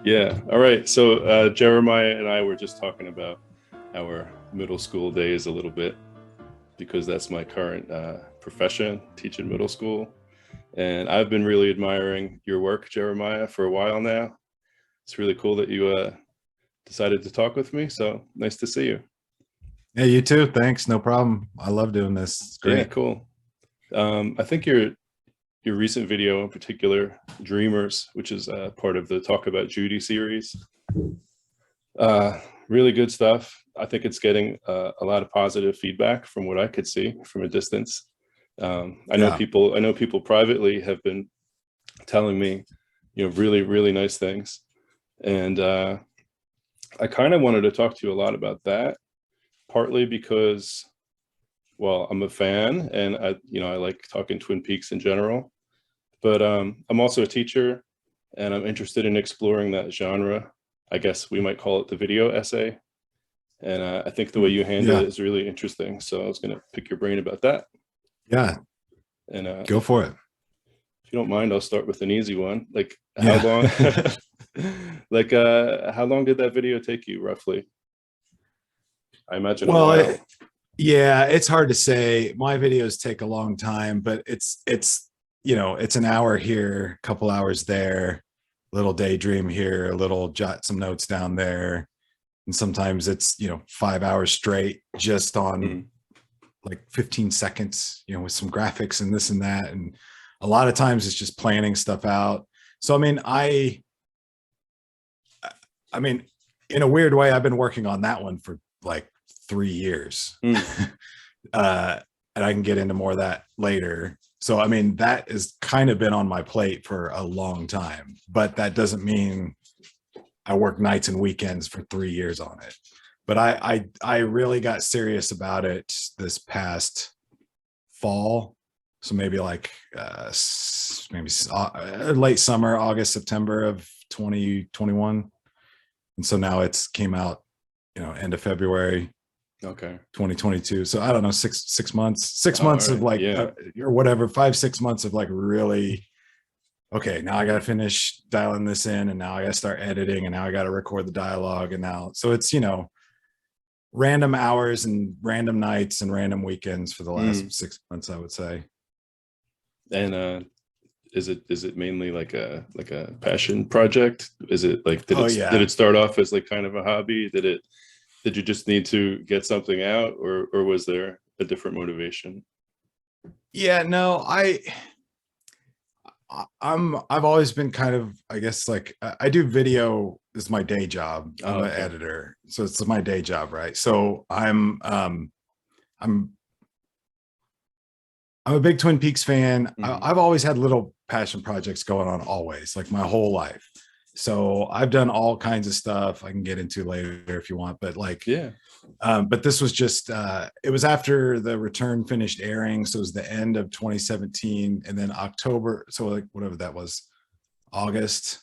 Yeah. All right. So Jeremiah and I were just talking about our middle school days a little bit, because that's my current profession, teaching middle school. And I've been really admiring your work, Jeremiah, for a while now. It's really cool that you decided to talk with me. So nice to see you. Yeah, you too. Thanks. No problem. I love doing this. It's great. Yeah, cool. I think your recent video in particular, Dreamers, which is part of the Talk About Judy series, really good stuff. I think it's getting a lot of positive feedback from what I could see from a distance. I know people privately have been telling me, really, really nice things. And I kind of wanted to talk to you a lot about that, partly because, well, I'm a fan and I like talking Twin Peaks in general, but I'm also a teacher and I'm interested in exploring that genre. I guess we might call it the video essay. And I think the way you handle it is really interesting. So I was going to pick your brain about that. Yeah. And go for it. If you don't mind, I'll start with an easy one. Like how long, how long did that video take you roughly? I imagine. Well, it's hard to say. My videos take a long time, but it's an hour here, a couple hours there, little daydream here, a little jot some notes down there. And sometimes it's, 5 hours straight just on like 15 seconds, with some graphics and this and that. And a lot of times it's just planning stuff out. So, I mean, in a weird way, I've been working on that one for like 3 years. And I can get into more of that later. So, that has kind of been on my plate for a long time, but that doesn't mean I work nights and weekends for 3 years on it. But I really got serious about it this past fall. So maybe like late summer, August, September of 2021. And so now it's came out, end of February. Okay. 2022. So I don't know, six months of like, or whatever, 5-6 months of like really, okay, now I got to finish dialing this in and now I got to start editing and now I got to record the dialogue. And now, so it's, random hours and random nights and random weekends for the last 6 months, I would say. And is it mainly like a passion project? Is it like, did it start off as like kind of a hobby? Did you just need to get something out, or was there a different motivation? Yeah, no, I've always been kind of, I guess, like I do video is my day job. I'm an editor, so it's my day job, right? So I'm a big Twin Peaks fan. I've always had little passion projects going on, always, like my whole life. So I've done all kinds of stuff I can get into later if you want, but but this was just, it was after the return finished airing. So it was the end of 2017 and then October. So like whatever that was, August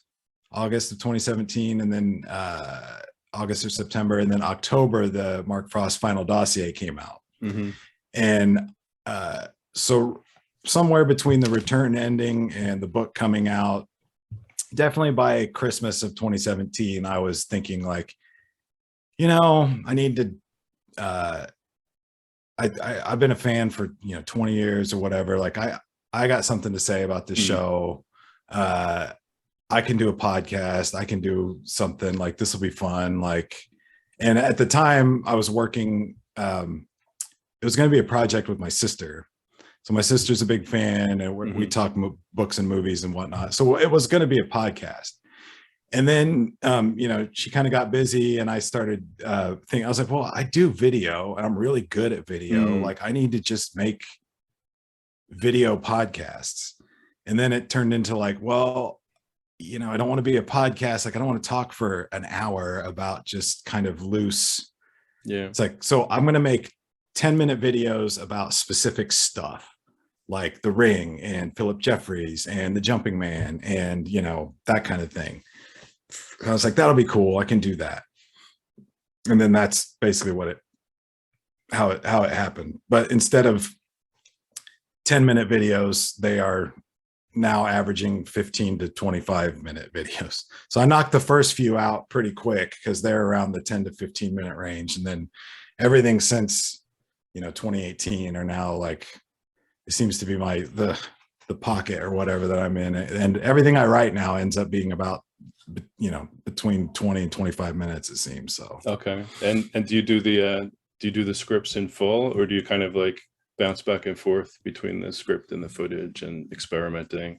of 2017. And then August or September. And then October, the Mark Frost final dossier came out. And so somewhere between the return ending and the book coming out, definitely by Christmas of 2017, I was thinking like, I need to, I've been a fan for, 20 years or whatever. Like I got something to say about this show. I can do a podcast. I can do something like this will be fun. Like, and at the time I was working, it was going to be a project with my sister. So my sister's a big fan and we talk books and movies and whatnot. So it was going to be a podcast. And then, she kind of got busy and I started thinking, I was like, well, I do video and I'm really good at video. Like I need to just make video podcasts. And then it turned into like, well, I don't want to be a podcast. Like I don't want to talk for an hour about just kind of loose. Yeah. It's like, so I'm going to make 10-minute videos about specific stuff like The Ring and Philip Jeffries and The Jumping Man and, that kind of thing. I was like, that'll be cool. I can do that. And then that's basically how it happened. But instead of 10-minute videos, they are now averaging 15 to 25-minute videos. So I knocked the first few out pretty quick because they're around the 10 to 15-minute range. And then everything since, 2018 are now like, it seems to be the pocket or whatever that I'm in. And everything I write now ends up being about, between 20 and 25 minutes, it seems. So. Okay. And do you do the scripts in full, or do you kind of like bounce back and forth between the script and the footage and experimenting,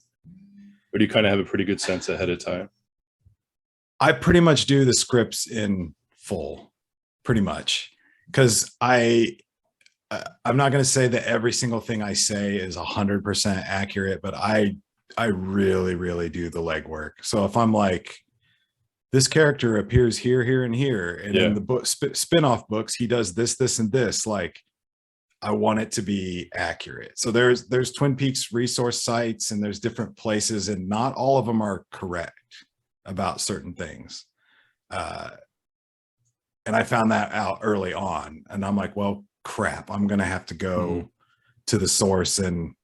or do you kind of have a pretty good sense ahead of time? I pretty much do the scripts in full, pretty much, because I'm not going to say that every single thing I say is 100% accurate, but I really, really do the legwork. So if I'm like, this character appears here, here, and here, and in the book spin-off books, he does this, this, and this, like, I want it to be accurate. So there's Twin Peaks resource sites, and there's different places, and not all of them are correct about certain things. And I found that out early on, and I'm like, well, crap, I'm going to have to go to the source. And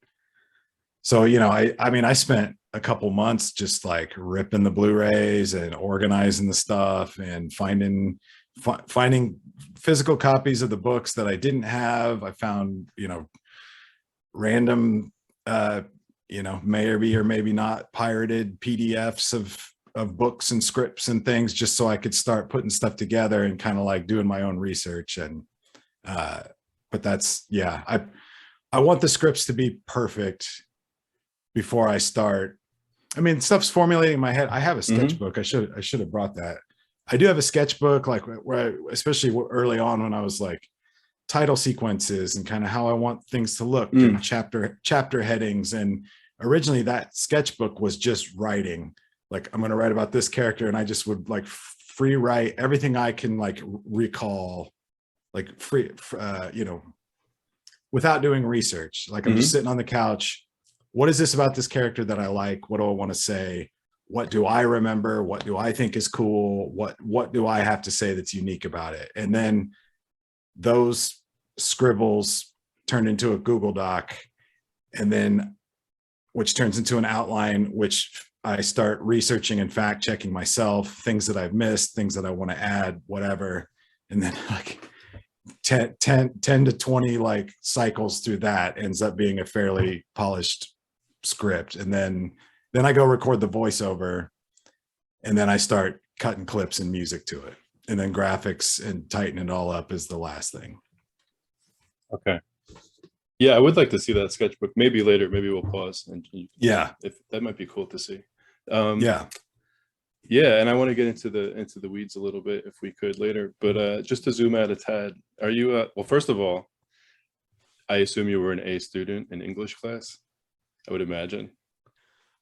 so, I spent a couple months just like ripping the Blu-rays and organizing the stuff and finding physical copies of the books that I didn't have. I found, random, may or maybe not pirated PDFs of books and scripts and things, just so I could start putting stuff together and kind of like doing my own research. And, but that's, I want the scripts to be perfect before I start. I mean, stuff's formulating in my head. I have a sketchbook. I should have brought that. I do have a sketchbook, like where especially early on when I was like title sequences and kind of how I want things to look and chapter headings. And originally that sketchbook was just writing, like, I'm going to write about this character. And I just would like free write everything I can like recall, like without doing research. Like I'm just sitting on the couch. What is this about this character that I like? What do I want to say? What do I remember? What do I think is cool? What do I have to say that's unique about it? And then those scribbles turned into a Google Doc, and then which turns into an outline, which I start researching and fact checking myself, things that I've missed, things that I want to add, whatever. And then like 10 to 20 like cycles through that ends up being a fairly polished script. And then I go record the voiceover, and then I start cutting clips and music to it. And then graphics and tighten it all up is the last thing. Okay. Yeah, I would like to see that sketchbook. Maybe later, maybe we'll pause. And if that might be cool to see. Yeah, and I want to get into the weeds a little bit if we could later. But just to zoom out a tad, are you well, first of all, I assume you were an A student in English class, I would imagine.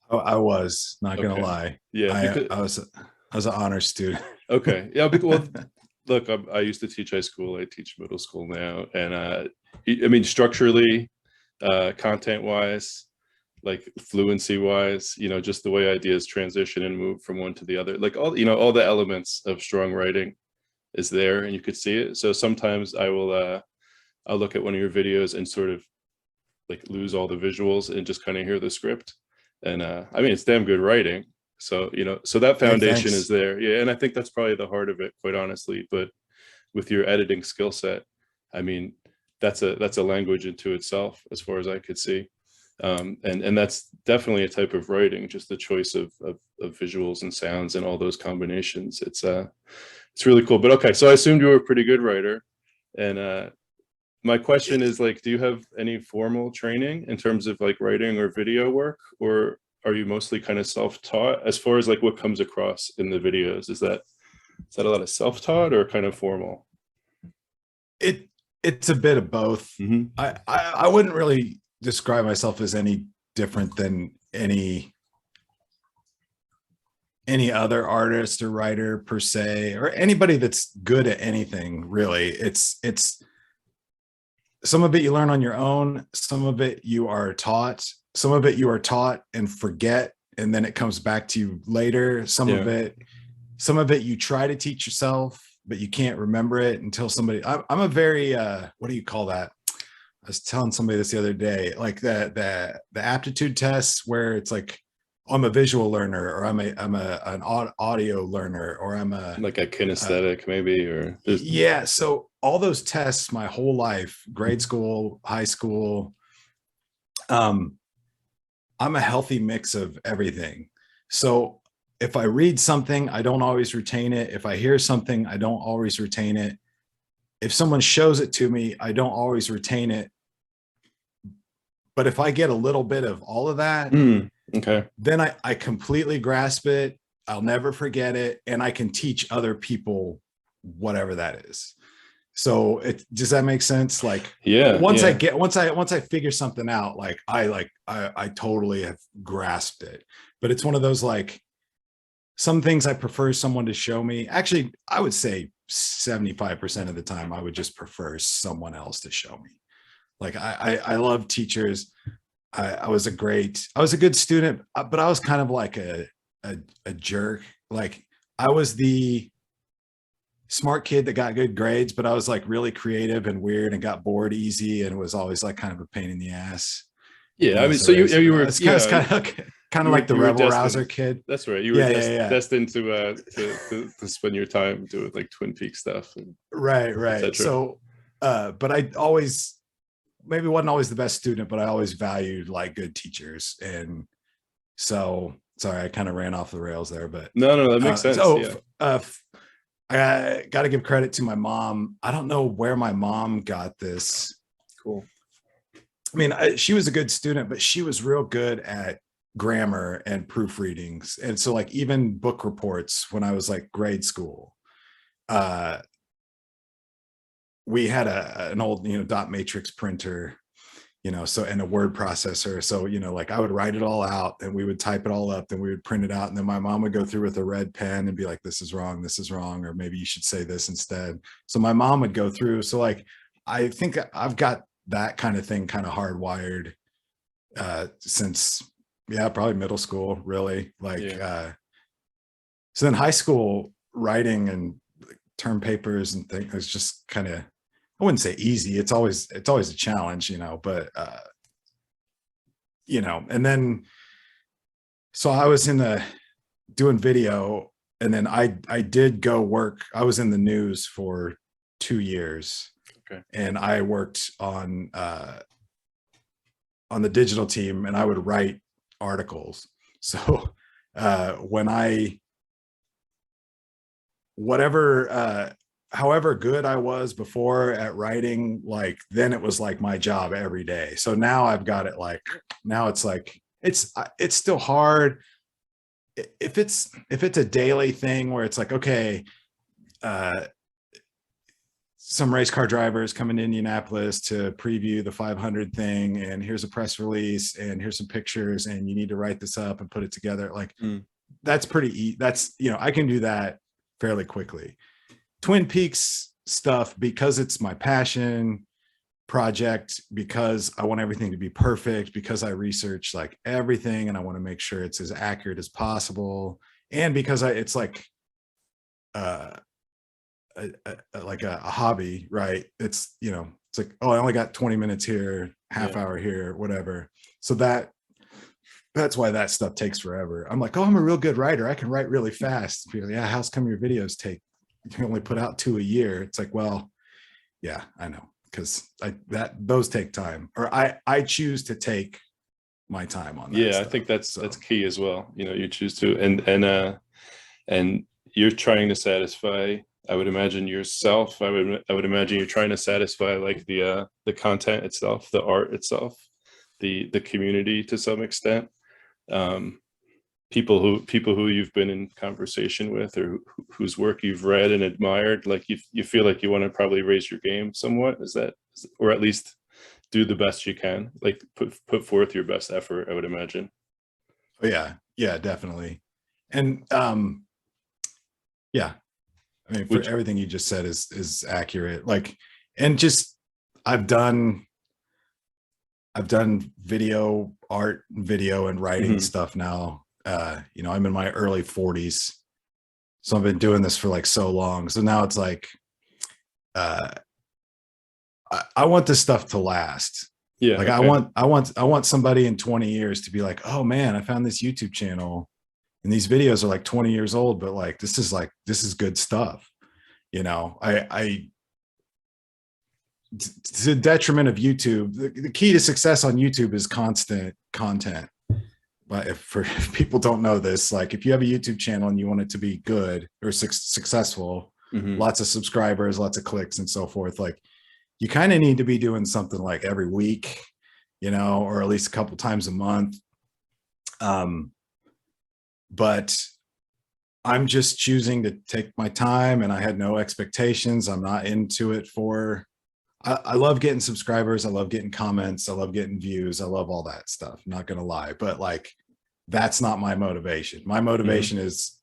Oh, I was not gonna lie. Yeah, I was an honors student. Okay, yeah. Well, look, I used to teach high school. I teach middle school now, and I mean, structurally, content-wise, like fluency-wise, just the way ideas transition and move from one to the other, like all the elements of strong writing is there, and you could see it. So sometimes I'll look at one of your videos and sort of like lose all the visuals and just kind of hear the script. And I mean, it's damn good writing. So, so that foundation is there. Yeah. And I think that's probably the heart of it, quite honestly. But with your editing skill set, I mean, that's a language into itself, as far as I could see. And that's definitely a type of writing, just the choice of visuals and sounds and all those combinations. It's really cool. But okay, so I assumed you were a pretty good writer. And my question is, like, do you have any formal training in terms of like writing or video work, or are you mostly kind of self-taught as far as like what comes across in the videos? Is that a lot of self-taught or kind of formal? It's a bit of both. I wouldn't really describe myself as any different than any other artist or writer per se, or anybody that's good at anything, really. It's some of it you learn on your own, some of it you are taught, some of it you are taught and forget, and then it comes back to you later. Some of it you try to teach yourself, but you can't remember it until somebody. I'm a very what do you call that? was telling somebody this the other day, like the aptitude tests where it's like, I'm a visual learner, or I'm an audio learner, or I'm a like a kinesthetic maybe, or yeah. So all those tests, my whole life, grade school, high school, I'm a healthy mix of everything. So if I read something, I don't always retain it. If I hear something, I don't always retain it. If someone shows it to me, I don't always retain it. But if I get a little bit of all of that, okay, then I completely grasp it. I'll never forget it. And I can teach other people whatever that is. So does that make sense? Like, yeah, once I figure something out, like I totally have grasped it. But it's one of those, like, some things I prefer someone to show me. Actually, I would say 75% of the time I would just prefer someone else to show me. Like, I love teachers. I was a good student, but I was kind of like a jerk. Like, I was the smart kid that got good grades, but I was like really creative and weird and got bored easy and was always like kind of a pain in the ass. Yeah, I mean, so you were kind of like the rebel rouser kid. That's right. You were destined to spend your time doing like Twin Peaks stuff. Right. So, but I always, maybe wasn't always the best student, but I always valued like good teachers. And so, sorry, I kind of ran off the rails there, but no, that makes sense. I got to give credit to my mom. I don't know where my mom got this. Cool. I mean, she was a good student, but she was real good at grammar and proofreadings. And so, like, even book reports when I was like grade school, we had an old, dot matrix printer, so, and a word processor. So, like, I would write it all out and we would type it all up, then we would print it out. And then my mom would go through with a red pen and be like, this is wrong, or maybe you should say this instead. So my mom would go through. So, like, I think I've got that kind of thing kind of hardwired since, probably middle school, really. Like, so then high school writing and term papers and things, it's just kind of, I wouldn't say easy. It's always a challenge, but, and then, so I was doing video, and then I did go work. I was in the news for 2 years. Okay. And I worked on the digital team, and I would write articles. So, however good I was before at writing, like, then it was like my job every day. So now I've got it, like, now it's like, it's still hard. If it's a daily thing where it's like, okay, some race car drivers coming to Indianapolis to preview the 500 thing, and here's a press release, and here's some pictures, and you need to write this up and put it together. Like, that's that's, I can do that fairly quickly. Twin Peaks stuff, because it's my passion project, because I want everything to be perfect, because I research like everything and I want to make sure it's as accurate as possible, and because it's like like a hobby, right? It's, it's like, oh, I only got 20 minutes here, half hour here, whatever. So that's why that stuff takes forever. I'm like, oh, I'm a real good writer, I can write really fast. People, yeah, how's come your videos you only put out 2 a year? It's like, well, yeah, I know, because those take time, or I choose to take my time on that. Yeah, stuff. I think that's key as well. You choose to, and you're trying to satisfy, I would imagine, yourself. I would imagine you're trying to satisfy like the content itself, the art itself, the community to some extent. People who you've been in conversation with, or whose work you've read and admired, like you feel like you want to probably raise your game somewhat, or at least do the best you can, like put forth your best effort, I would imagine. Oh yeah, definitely. And yeah, I mean, for everything you just said is accurate. Like, and just I've done video and writing stuff now. I'm in my early 40s, so I've been doing this for like so long. So now it's like, I I want this stuff to last. Yeah. Like Okay. I want somebody in 20 years to be like, oh man, I found this YouTube channel and these videos are like 20 years old, but like, this is good stuff. You know, to the detriment of YouTube, the key to success on YouTube is constant content. But if people don't know this, like if you have a YouTube channel and you want it to be good or successful, Hmm. lots of subscribers, lots of clicks and so forth, like you kind of need to be doing something like every week, you know, or at least a couple times a month. But I'm just choosing to take my time and I had no expectations. I'm not into it for, I love getting subscribers. I love getting comments. I love getting views. I love all that stuff. I'm not going to lie, but like, that's not my motivation. My Hmm. motivation is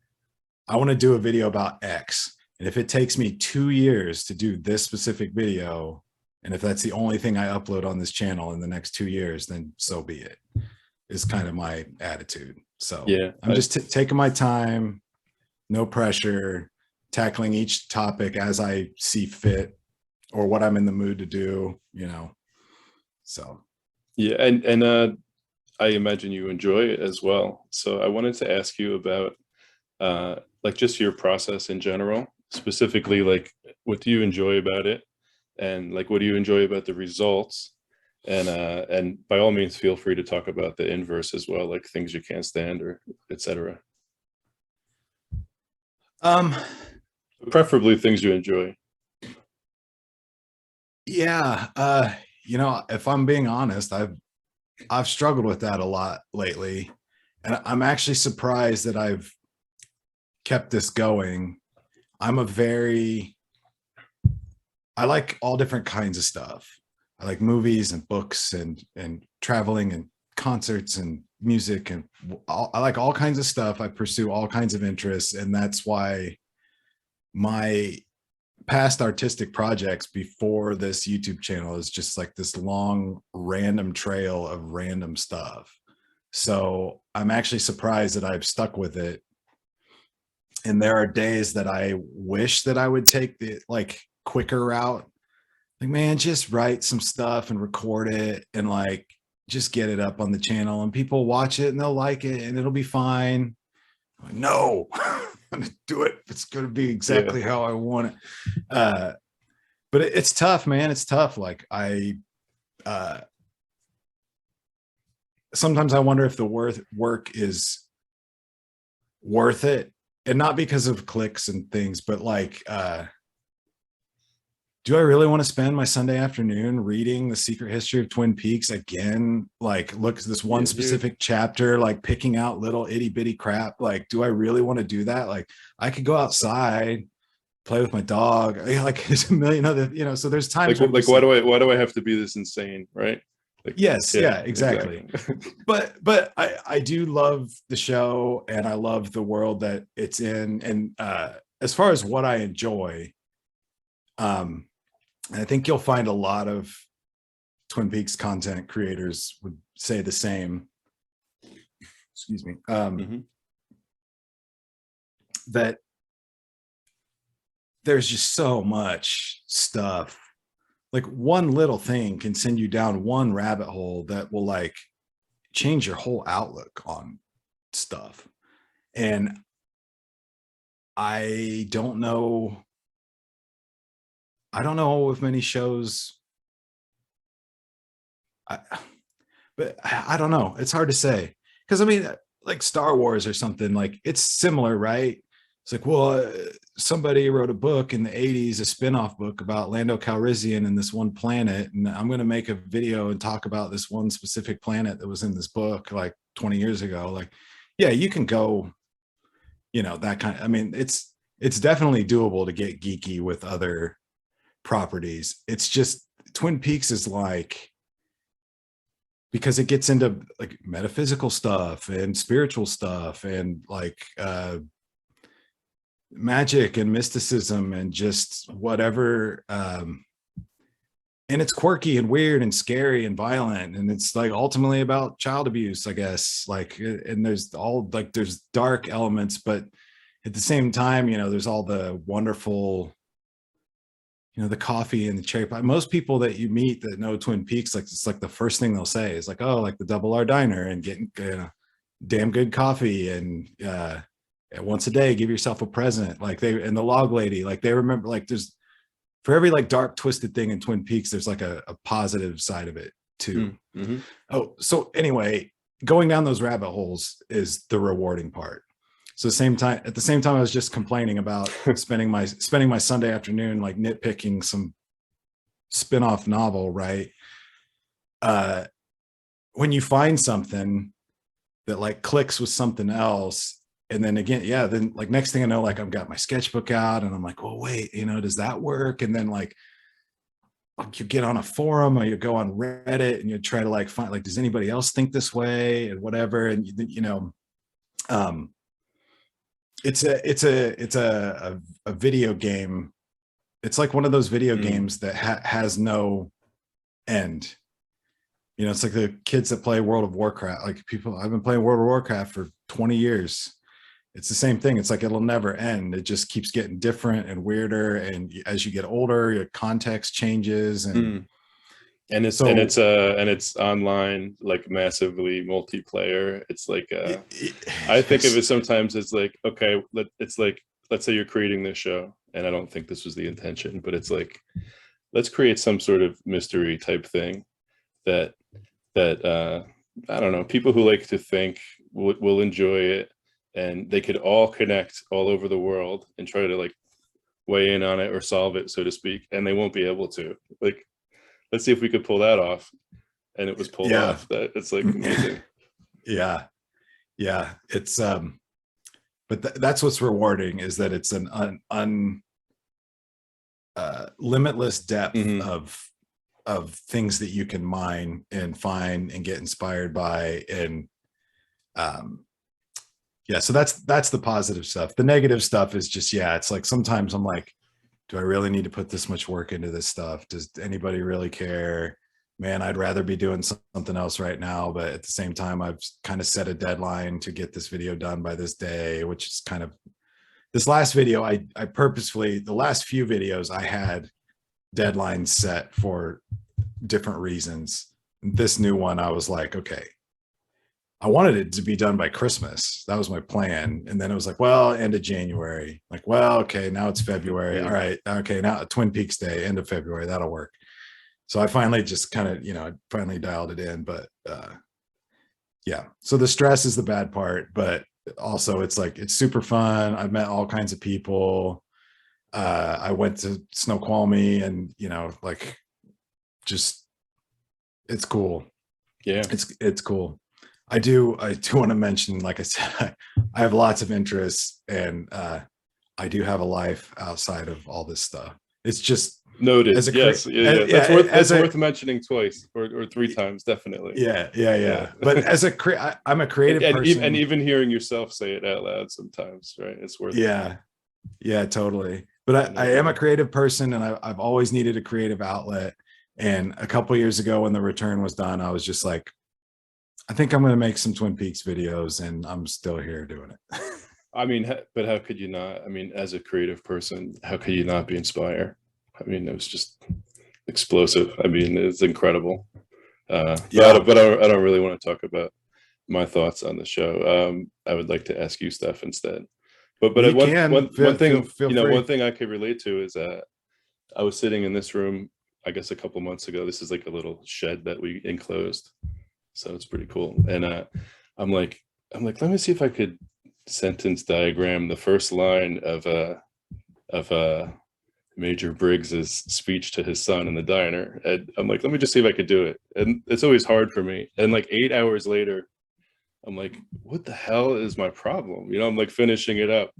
I want to do a video about X. And if it takes me 2 years to do this specific video, and if that's the only thing I upload on this channel in the next 2 years, then so be it, is kind of my attitude. So Yeah. I'm just taking my time, no pressure, tackling each topic as I see fit or what I'm in the mood to do, you know. So Yeah. And I imagine you enjoy it as well. So I wanted to ask you about like just your process in general, specifically, like what do you enjoy about it? And like what do you enjoy about the results? And by all means, feel free to talk about the inverse as well, like things you can't stand or etc. um Preferably things you enjoy. yeah, you know, if I'm being honest, I've struggled with that a lot lately. And I'm actually surprised that I've kept this going. I'm a very, I like all different kinds of stuff. I like movies and books and traveling and concerts and music and I like all kinds of stuff. I pursue all kinds of interests, and that's why my past artistic projects before this YouTube channel is just like this long random trail of random stuff. So I'm actually surprised that I've stuck with it. And there are days that I wish that I would take the like quicker route. Like, man, just write some stuff and record it and like just get it up on the channel and people watch it and they'll like it and it'll be fine. I'm like, no, I'm gonna do it. It's gonna be Yeah. exactly how I want it. But it's tough, man. It's tough. Like uh, sometimes I wonder if the work is worth it, and not because of clicks and things, but like, do I really want to spend my Sunday afternoon reading The Secret History of Twin Peaks again? Like, look at this one Yeah, dude. specific chapter, like picking out little itty bitty crap. Like, do I really want to do that? Like, I could go outside, play with my dog. Like, there's a million other, you know. So there's times where I'm Like just like, why do I have to be this insane, right? Like, yes, yeah, yeah, exactly. exactly. But I do love the show and I love the world that it's in. And as far as what I enjoy, um, I think you'll find a lot of Twin Peaks content creators would say the same. Excuse me. Hmm. That there's just so much stuff. Like one little thing can send you down one rabbit hole that will like change your whole outlook on stuff. And I don't know. I don't know if many shows. I, but I don't know. It's hard to say because I mean, like Star Wars or something, like it's similar, right? It's like, well, somebody wrote a book in the 80s, a spin-off book about Lando Calrissian and this one planet, and I'm going to make a video and talk about this one specific planet that was in this book like 20 years ago. Like, yeah, you can go, you know, that kind of, I mean, it's definitely doable to get geeky with other properties. It's just Twin Peaks is like, because it gets into like metaphysical stuff and spiritual stuff and like magic and mysticism and just whatever, and it's quirky and weird and scary and violent, and it's like ultimately about child abuse, I guess, like, and there's all like there's dark elements, but at the same time, you know, there's all the wonderful the coffee and the cherry pie. Most people that you meet that know Twin Peaks, like it's like the first thing they'll say is like, oh, like the Double R Diner and getting damn good coffee and once a day, give yourself a present. Like and the log lady, like they remember, like there's for every like dark twisted thing in Twin Peaks, there's like a positive side of it too. Mm-hmm. Oh, so anyway, going down those rabbit holes is the rewarding part. So at the same time, I was just complaining about spending my Sunday afternoon like nitpicking some spin-off novel, right? When you find something that like clicks with something else, and then again, then like next thing I know, like I've got my sketchbook out and I'm like, well, wait, does that work? And then like you get on a forum or you go on Reddit and you try to like find like, does anybody else think this way and whatever? And it's a video game. It's like one of those video games that has no end. It's like the kids that play World of Warcraft. Like I've been playing World of Warcraft for 20 years. It's the same thing. It's like it'll never end. It just keeps getting different and weirder. And as you get older, your context changes. And it's online, like massively multiplayer. It's like I think of it sometimes as like, okay, it's like, let's say you're creating this show, and I don't think this was the intention, but it's like, let's create some sort of mystery type thing that I don't know, people who like to think will enjoy it, and they could all connect all over the world and try to like weigh in on it or solve it, so to speak, and they won't be able to. Like, let's see if we could pull that off. And it was pulled off. That it's like amazing. Yeah. It's but that's what's rewarding, is that it's an limitless depth of things that you can mine and find and get inspired by. And so that's the positive stuff. The negative stuff is just, it's like sometimes I'm like, do I really need to put this much work into this stuff? Does anybody really care? Man, I'd rather be doing something else right now. But at the same time, I've kind of set a deadline to get this video done by this day, which is kind of this last video. I purposefully, the last few videos I had deadlines set for different reasons. This new one, I was like, okay, I wanted it to be done by Christmas. That was my plan. And then it was like, well, end of January. Like, well, okay, now it's February. All right. Okay, now Twin Peaks Day, end of February. That'll work. So I finally just kind of, I finally dialed it in. But so the stress is the bad part. But also it's like, it's super fun. I've met all kinds of people. I went to Snoqualmie and, like, just, it's cool. Yeah. It's cool. I do want to mention, like I said, I have lots of interests, and I do have a life outside of all this stuff. It's just noted. That's worth mentioning twice or three times, definitely. Yeah. But I'm a creative person, and even hearing yourself say it out loud sometimes, right? It's worth. Yeah, totally. But I am a creative person, and I've always needed a creative outlet. And a couple of years ago, when The Return was done, I was just like, I think I'm going to make some Twin Peaks videos, and I'm still here doing it. I mean, but how could you not? I mean, as a creative person, how could you not be inspired? I mean, it was just explosive. I mean, it's incredible. But I don't really want to talk about my thoughts on the show. I would like to ask you stuff instead. But one thing I could relate to is I was sitting in this room, I guess a couple months ago. This is like a little shed that we enclosed, so it's pretty cool. And I'm like, let me see if I could sentence diagram the first line of Major Briggs's speech to his son in the diner. And I'm like, let me just see if I could do it. And it's always hard for me. And like 8 hours later, I'm like, what the hell is my problem? I'm like finishing it up,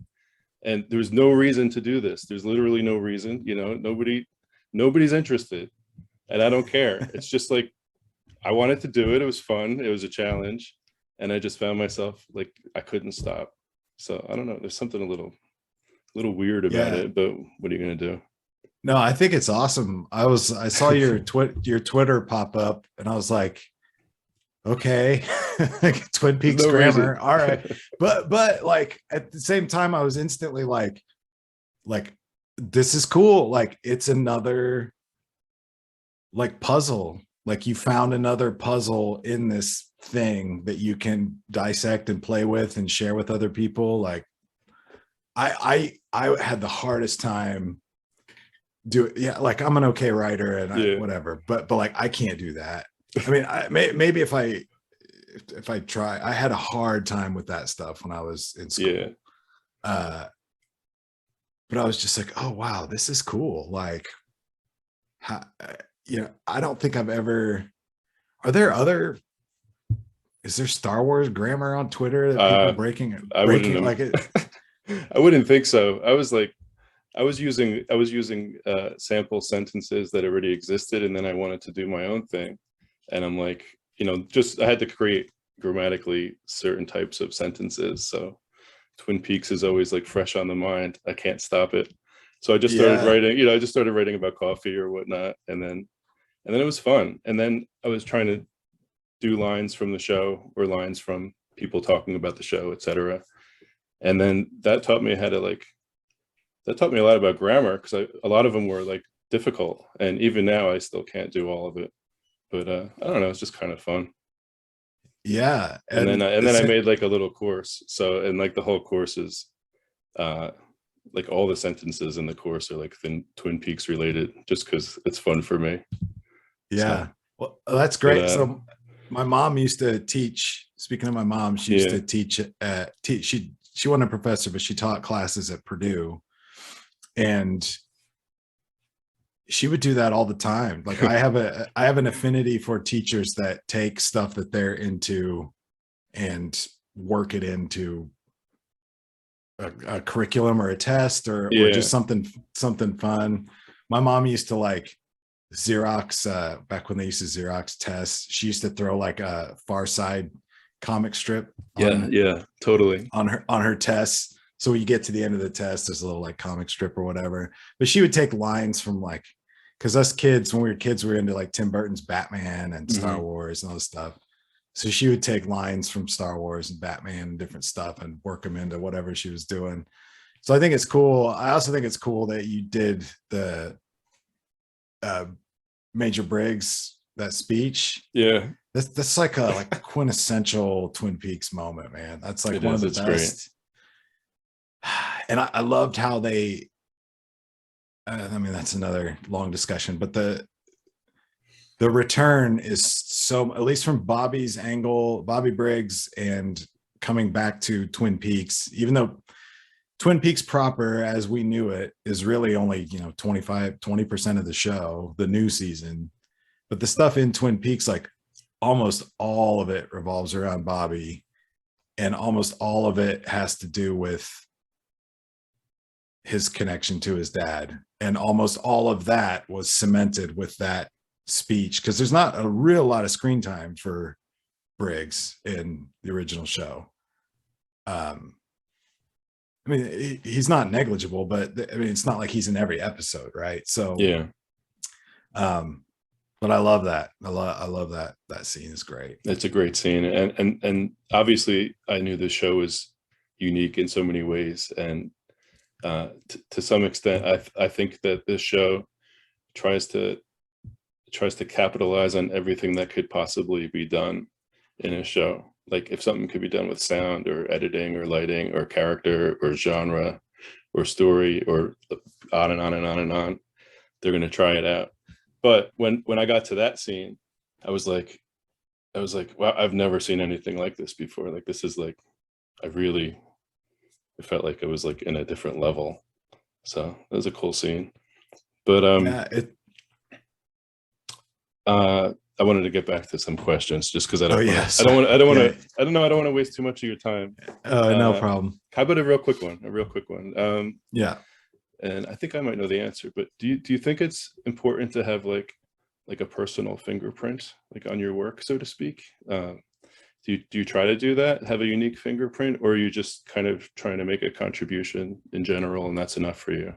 and there's no reason to do this. There's literally no reason. Nobody's interested, and I don't care. It's just like, I wanted to do it. It was fun. It was a challenge. And I just found myself like, I couldn't stop. So I don't know. There's something a little weird about it, but what are you going to do? No, I think it's awesome. I saw your Twitter pop up, and I was like, okay, Twin Peaks grammar. All right. But like at the same time, I was instantly like, this is cool. Like it's another like puzzle. Like you found another puzzle in this thing that you can dissect and play with and share with other people. Like I had the hardest time yeah, like I'm an okay writer and whatever, but like I can't do that. I mean, maybe if I try, I had a hard time with that stuff when I was in school. Yeah. But I was just like, oh wow, this is cool. Like, I don't think I've ever. Are there other? Is there Star Wars grammar on Twitter that people breaking like it? I wouldn't think so. I was using sample sentences that already existed, and then I wanted to do my own thing, and I'm like, just I had to create grammatically certain types of sentences. So Twin Peaks is always like fresh on the mind. I can't stop it. So I just started writing, I just started writing about coffee or whatnot. And then it was fun. And then I was trying to do lines from the show or lines from people talking about the show, etc. And then that taught me a lot about grammar, because a lot of them were like difficult. And even now I still can't do all of it. But I don't know, it's just kind of fun. Yeah. And then I made like a little course. So, and like the whole course is like all the sentences in the course are like Twin Peaks related, just because it's fun for me. Yeah. So, well, that's great. So my mom used to teach, speaking of my mom, she used to teach she wasn't a professor, but she taught classes at Purdue. And she would do that all the time. Like I have an affinity for teachers that take stuff that they're into and work it into a curriculum or a test or just something fun. My mom used to like Xerox, back when they used to Xerox tests, she used to throw like a Far Side comic strip totally on her tests. So when you get to the end of the test, there's a little like comic strip or whatever. But she would take lines from like, because us kids, when we were kids, we were into like Tim Burton's Batman and Star Wars and all this stuff. So she would take lines from Star Wars and Batman and different stuff and work them into whatever she was doing. So I think it's cool. I also think it's cool that you did the Major Briggs, that speech. Yeah. That's like a quintessential Twin Peaks moment, man. That's like one of the best. Great. And I loved how they, I mean, that's another long discussion, but the return is so, at least from Bobby's angle, Bobby Briggs, and coming back to Twin Peaks, even though Twin Peaks proper, as we knew it, is really only, 20% of the show, the new season. But the stuff in Twin Peaks, like almost all of it revolves around Bobby, and almost all of it has to do with his connection to his dad. And almost all of that was cemented with that speech, because there's not a real lot of screen time for Briggs in the original show. I mean, he's not negligible, but I mean, it's not like he's in every episode, right? So yeah. But I love that. I love that scene is great. It's a great scene, and obviously, I knew this show was unique in so many ways, and to some extent, I think that this show tries to capitalize on everything that could possibly be done in a show. Like if something could be done with sound or editing or lighting or character or genre or story or on and on and on and on, they're going to try it out. But when I got to that scene, I was like, wow, I've never seen anything like this before. Like this is like, it felt like it was like in a different level. So it was a cool scene. But I wanted to get back to some questions just because I don't want to waste too much of your time. No problem. How about a real quick one? Yeah. And I think I might know the answer, but do you think it's important to have like a personal fingerprint, like on your work, so to speak? Do you try to do that, have a unique fingerprint, or are you just kind of trying to make a contribution in general and that's enough for you?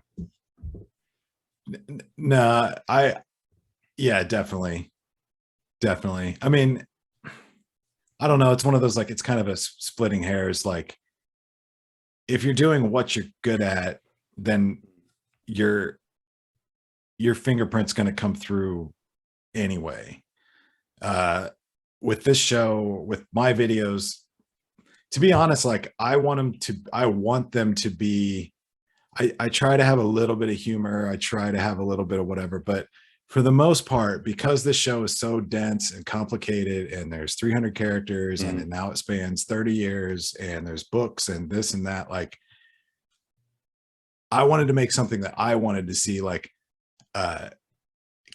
No, definitely. I mean, I don't know. It's one of those, like, it's kind of a splitting hairs. Like if you're doing what you're good at, then your fingerprint's going to come through anyway. With this show, with my videos, to be honest, like I want them to be, I try to have a little bit of humor. I try to have a little bit of whatever, but for the most part, because this show is so dense and complicated and there's 300 characters and now it spans 30 years and there's books and this and that, like I wanted to make something that I wanted to see, like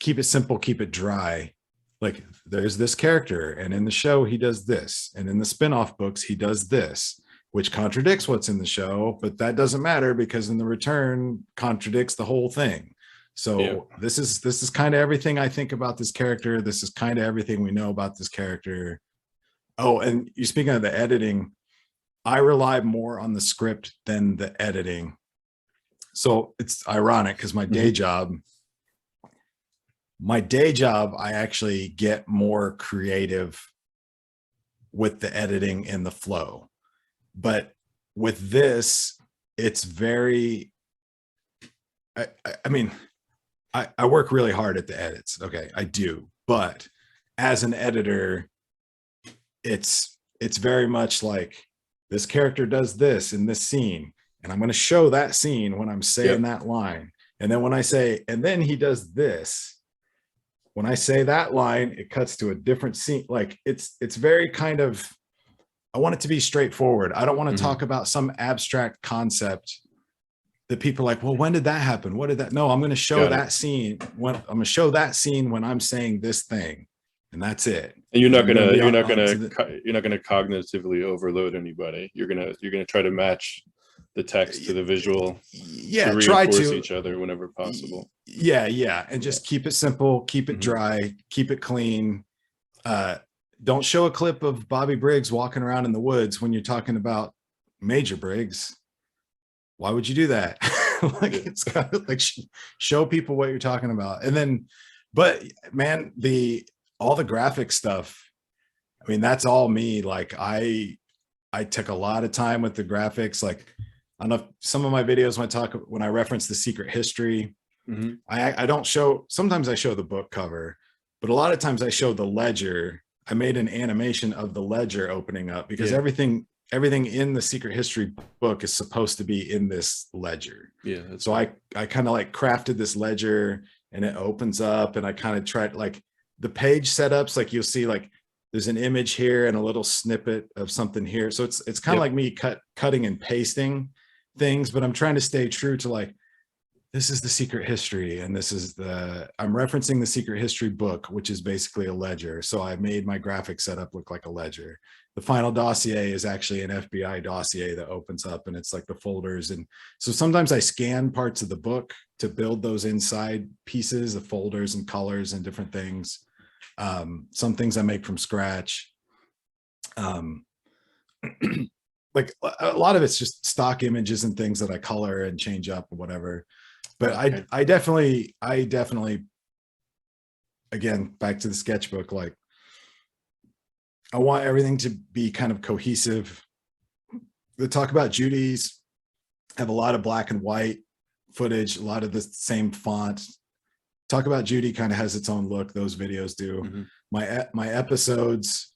keep it simple, keep it dry. Like there's this character and in the show he does this, and in the spin-off books he does this, which contradicts what's in the show, but that doesn't matter because in the return contradicts the whole thing. So this is kind of everything I think about this character. This is kind of everything we know about this character. Oh, and you speaking of the editing, I rely more on the script than the editing. So it's ironic because my day job, I actually get more creative with the editing and the flow. But with this, it's very, I mean, I work really hard at the edits. Okay, I do. But as an editor, it's very much like this character does this in this scene, and I'm going to show that scene when I'm saying that line. And then when I say, and then he does this, when I say that line, it cuts to a different scene. Like it's very kind of, I want it to be straightforward. I don't want to talk about some abstract concept that people are like, well, when did that happen? What did that? No, I'm going to show that scene when I'm going to show that scene when I'm saying this thing, and that's it. And you're not going to cognitively overload anybody. You're going to try to match the text to the visual. Yeah, to try reinforce to each other whenever possible. Yeah, and just keep it simple, keep it dry, keep it clean. Don't show a clip of Bobby Briggs walking around in the woods when you're talking about Major Briggs. Why would you do that? Like it's kind of like show people what you're talking about. And then, but man, all the graphic stuff, I mean, that's all me. Like I took a lot of time with the graphics. Like I don't know if some of my videos when I reference the secret history, I don't show, sometimes I show the book cover, but a lot of times I show the ledger. I made an animation of the ledger opening up because everything in the secret history book is supposed to be in this ledger. Yeah. So I kind of like crafted this ledger and it opens up, and I kind of tried like the page setups, like you'll see like there's an image here and a little snippet of something here. So it's kind of like me cutting and pasting things, but I'm trying to stay true to like, this is the secret history, and I'm referencing the secret history book, which is basically a ledger. So I made my graphic setup look like a ledger. The final dossier is actually an FBI dossier that opens up, and it's like the folders. And so sometimes I scan parts of the book to build those inside pieces, the folders and colors and different things. Some things I make from scratch. Like a lot of it's just stock images and things that I color and change up or whatever. But I definitely, again, back to the sketchbook, like I want everything to be kind of cohesive. The Talk About Judy's have a lot of black and white footage, a lot of the same font. Talk About Judy kind of has its own look. Those videos do. My episodes,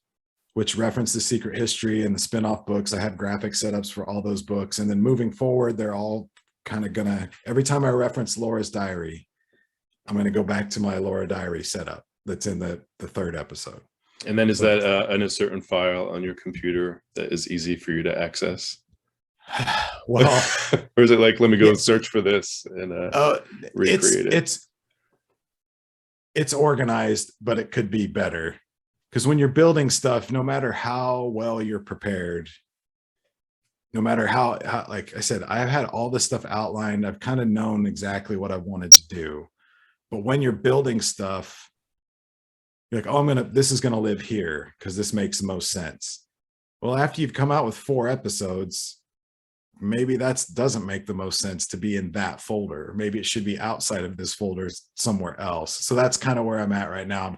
which reference the secret history and the spin-off books, I have graphic setups for all those books. And then moving forward, they're all kind of gonna, every time I reference Laura's diary, I'm going to go back to my Laura diary setup that's in the third episode. And then is that in a certain file on your computer that is easy for you to access? Well, or is it like, let me go and search for this and recreate it? It's organized, but it could be better. Because when you're building stuff, no matter how well you're prepared, no matter how, like I said, I've had all this stuff outlined. I've kind of known exactly what I wanted to do. But when you're building stuff, you're like, oh, this is going to live here because this makes the most sense. Well, after you've come out with 4 episodes, maybe that doesn't make the most sense to be in that folder. Maybe it should be outside of this folder somewhere else. So that's kind of where I'm at right now.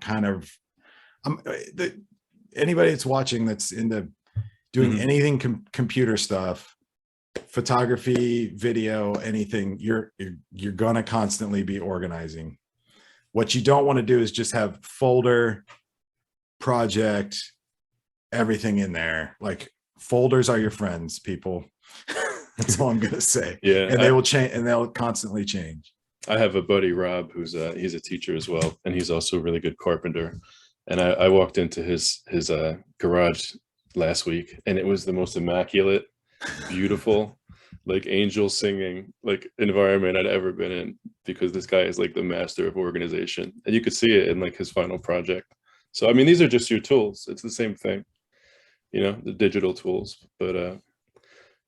Anybody that's watching that's into doing anything computer stuff, photography, video, anything, you're gonna constantly be organizing. What you don't want to do is just have folder, project, everything in there. Like, folders are your friends, people. That's all I'm gonna say. Yeah, and they will change, and they'll constantly change. I have a buddy, Rob, who's he's a teacher as well, and he's also a really good carpenter. And I walked into his garage last week, and it was the most immaculate, beautiful, like angel singing like environment I'd ever been in, because this guy is like the master of organization, and you could see it in like his final project. So I mean, these are just your tools. It's the same thing, you know, the digital tools, but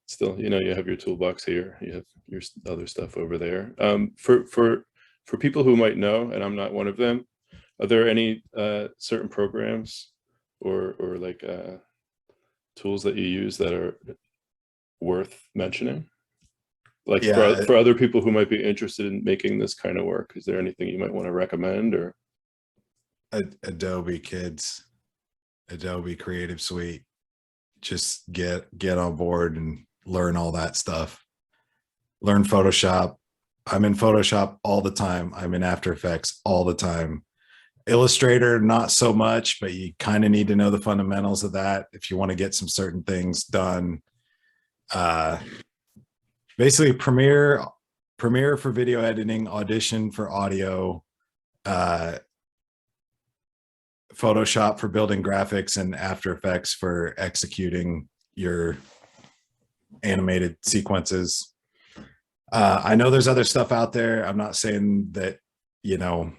still, you know, you have your toolbox here, you have your other stuff over there. For people who might know, and I'm not one of them, are there any certain programs or like tools that you use that are worth mentioning? Like, yeah, for other people who might be interested in making this kind of work, is there anything you might want to recommend? Or Adobe Kids, Adobe Creative Suite. Just get on board and learn all that stuff. Learn Photoshop. I'm in Photoshop all the time. I'm in After Effects all the time. Illustrator, not so much, but you kind of need to know the fundamentals of that if you want to get some certain things done. Basically Premiere for video editing, Audition for audio, Photoshop for building graphics, and After Effects for executing your animated sequences. I know there's other stuff out there. I'm not saying that, you know,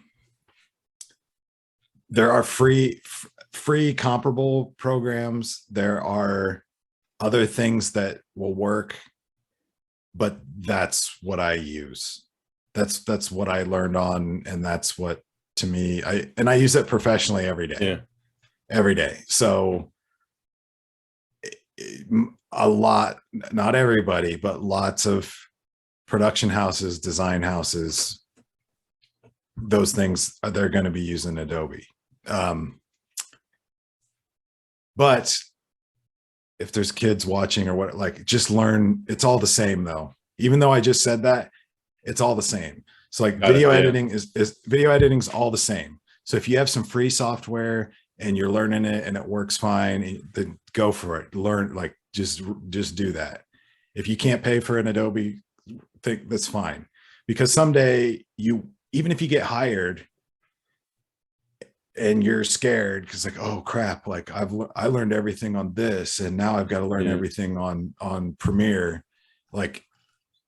there are free comparable programs. There are other things that will work, but that's what I use. That's what I learned on, and that's what, to me, I use it professionally every day. Yeah. Every day. So a lot, not everybody, but lots of production houses, design houses, those things, they're going to be using Adobe. But if there's kids watching or what, like, just learn. It's all the same though. Even though I just said that, it's all the same. So like video editing is video editing is all the same. So if you have some free software and you're learning it and it works fine, then go for it. Learn, like, just do that. If you can't pay for an Adobe thing, that's fine. Because someday, even if you get hired and you're scared because, like, oh crap, like I learned everything on this and now I've got to learn everything on Premiere. Like,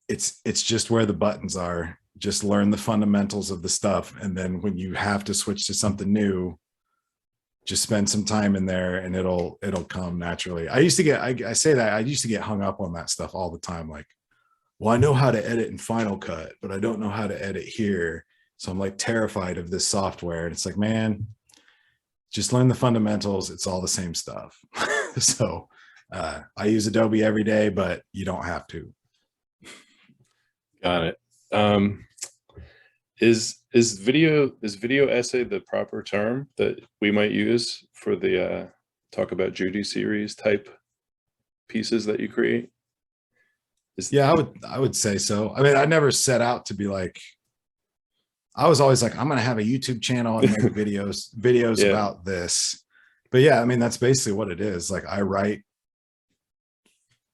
it's just where the buttons are. Just learn the fundamentals of the stuff, and then when you have to switch to something new, just spend some time in there and it'll come naturally. I used to get, I say that, I used to get hung up on that stuff all the time. Like, well, I know how to edit in Final Cut, but I don't know how to edit here. So I'm like terrified of this software. And it's like, man, just learn the fundamentals. It's all the same stuff. So I use Adobe every day, but you don't have to. Got it. Is video essay the proper term that we might use for the Talk About Judy series type pieces that you create? Yeah, I would say so. I mean, I never set out to be like, I was always like, I'm going to have a YouTube channel and make videos about this. But yeah, I mean, that's basically what it is. Like, I write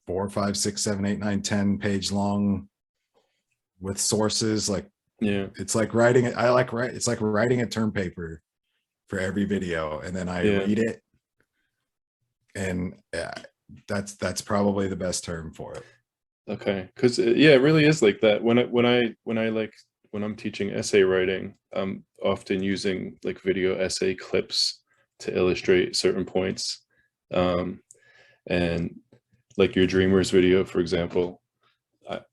4, 5, 6, 7, 8, 9, 10 page long with sources. Like, yeah, it's like writing it. It's like writing a term paper for every video, and then I read it. And that's probably the best term for it. Okay, because it really is like that. When I'm teaching essay writing, I'm often using like video essay clips to illustrate certain points. And like your Dreamers video, for example,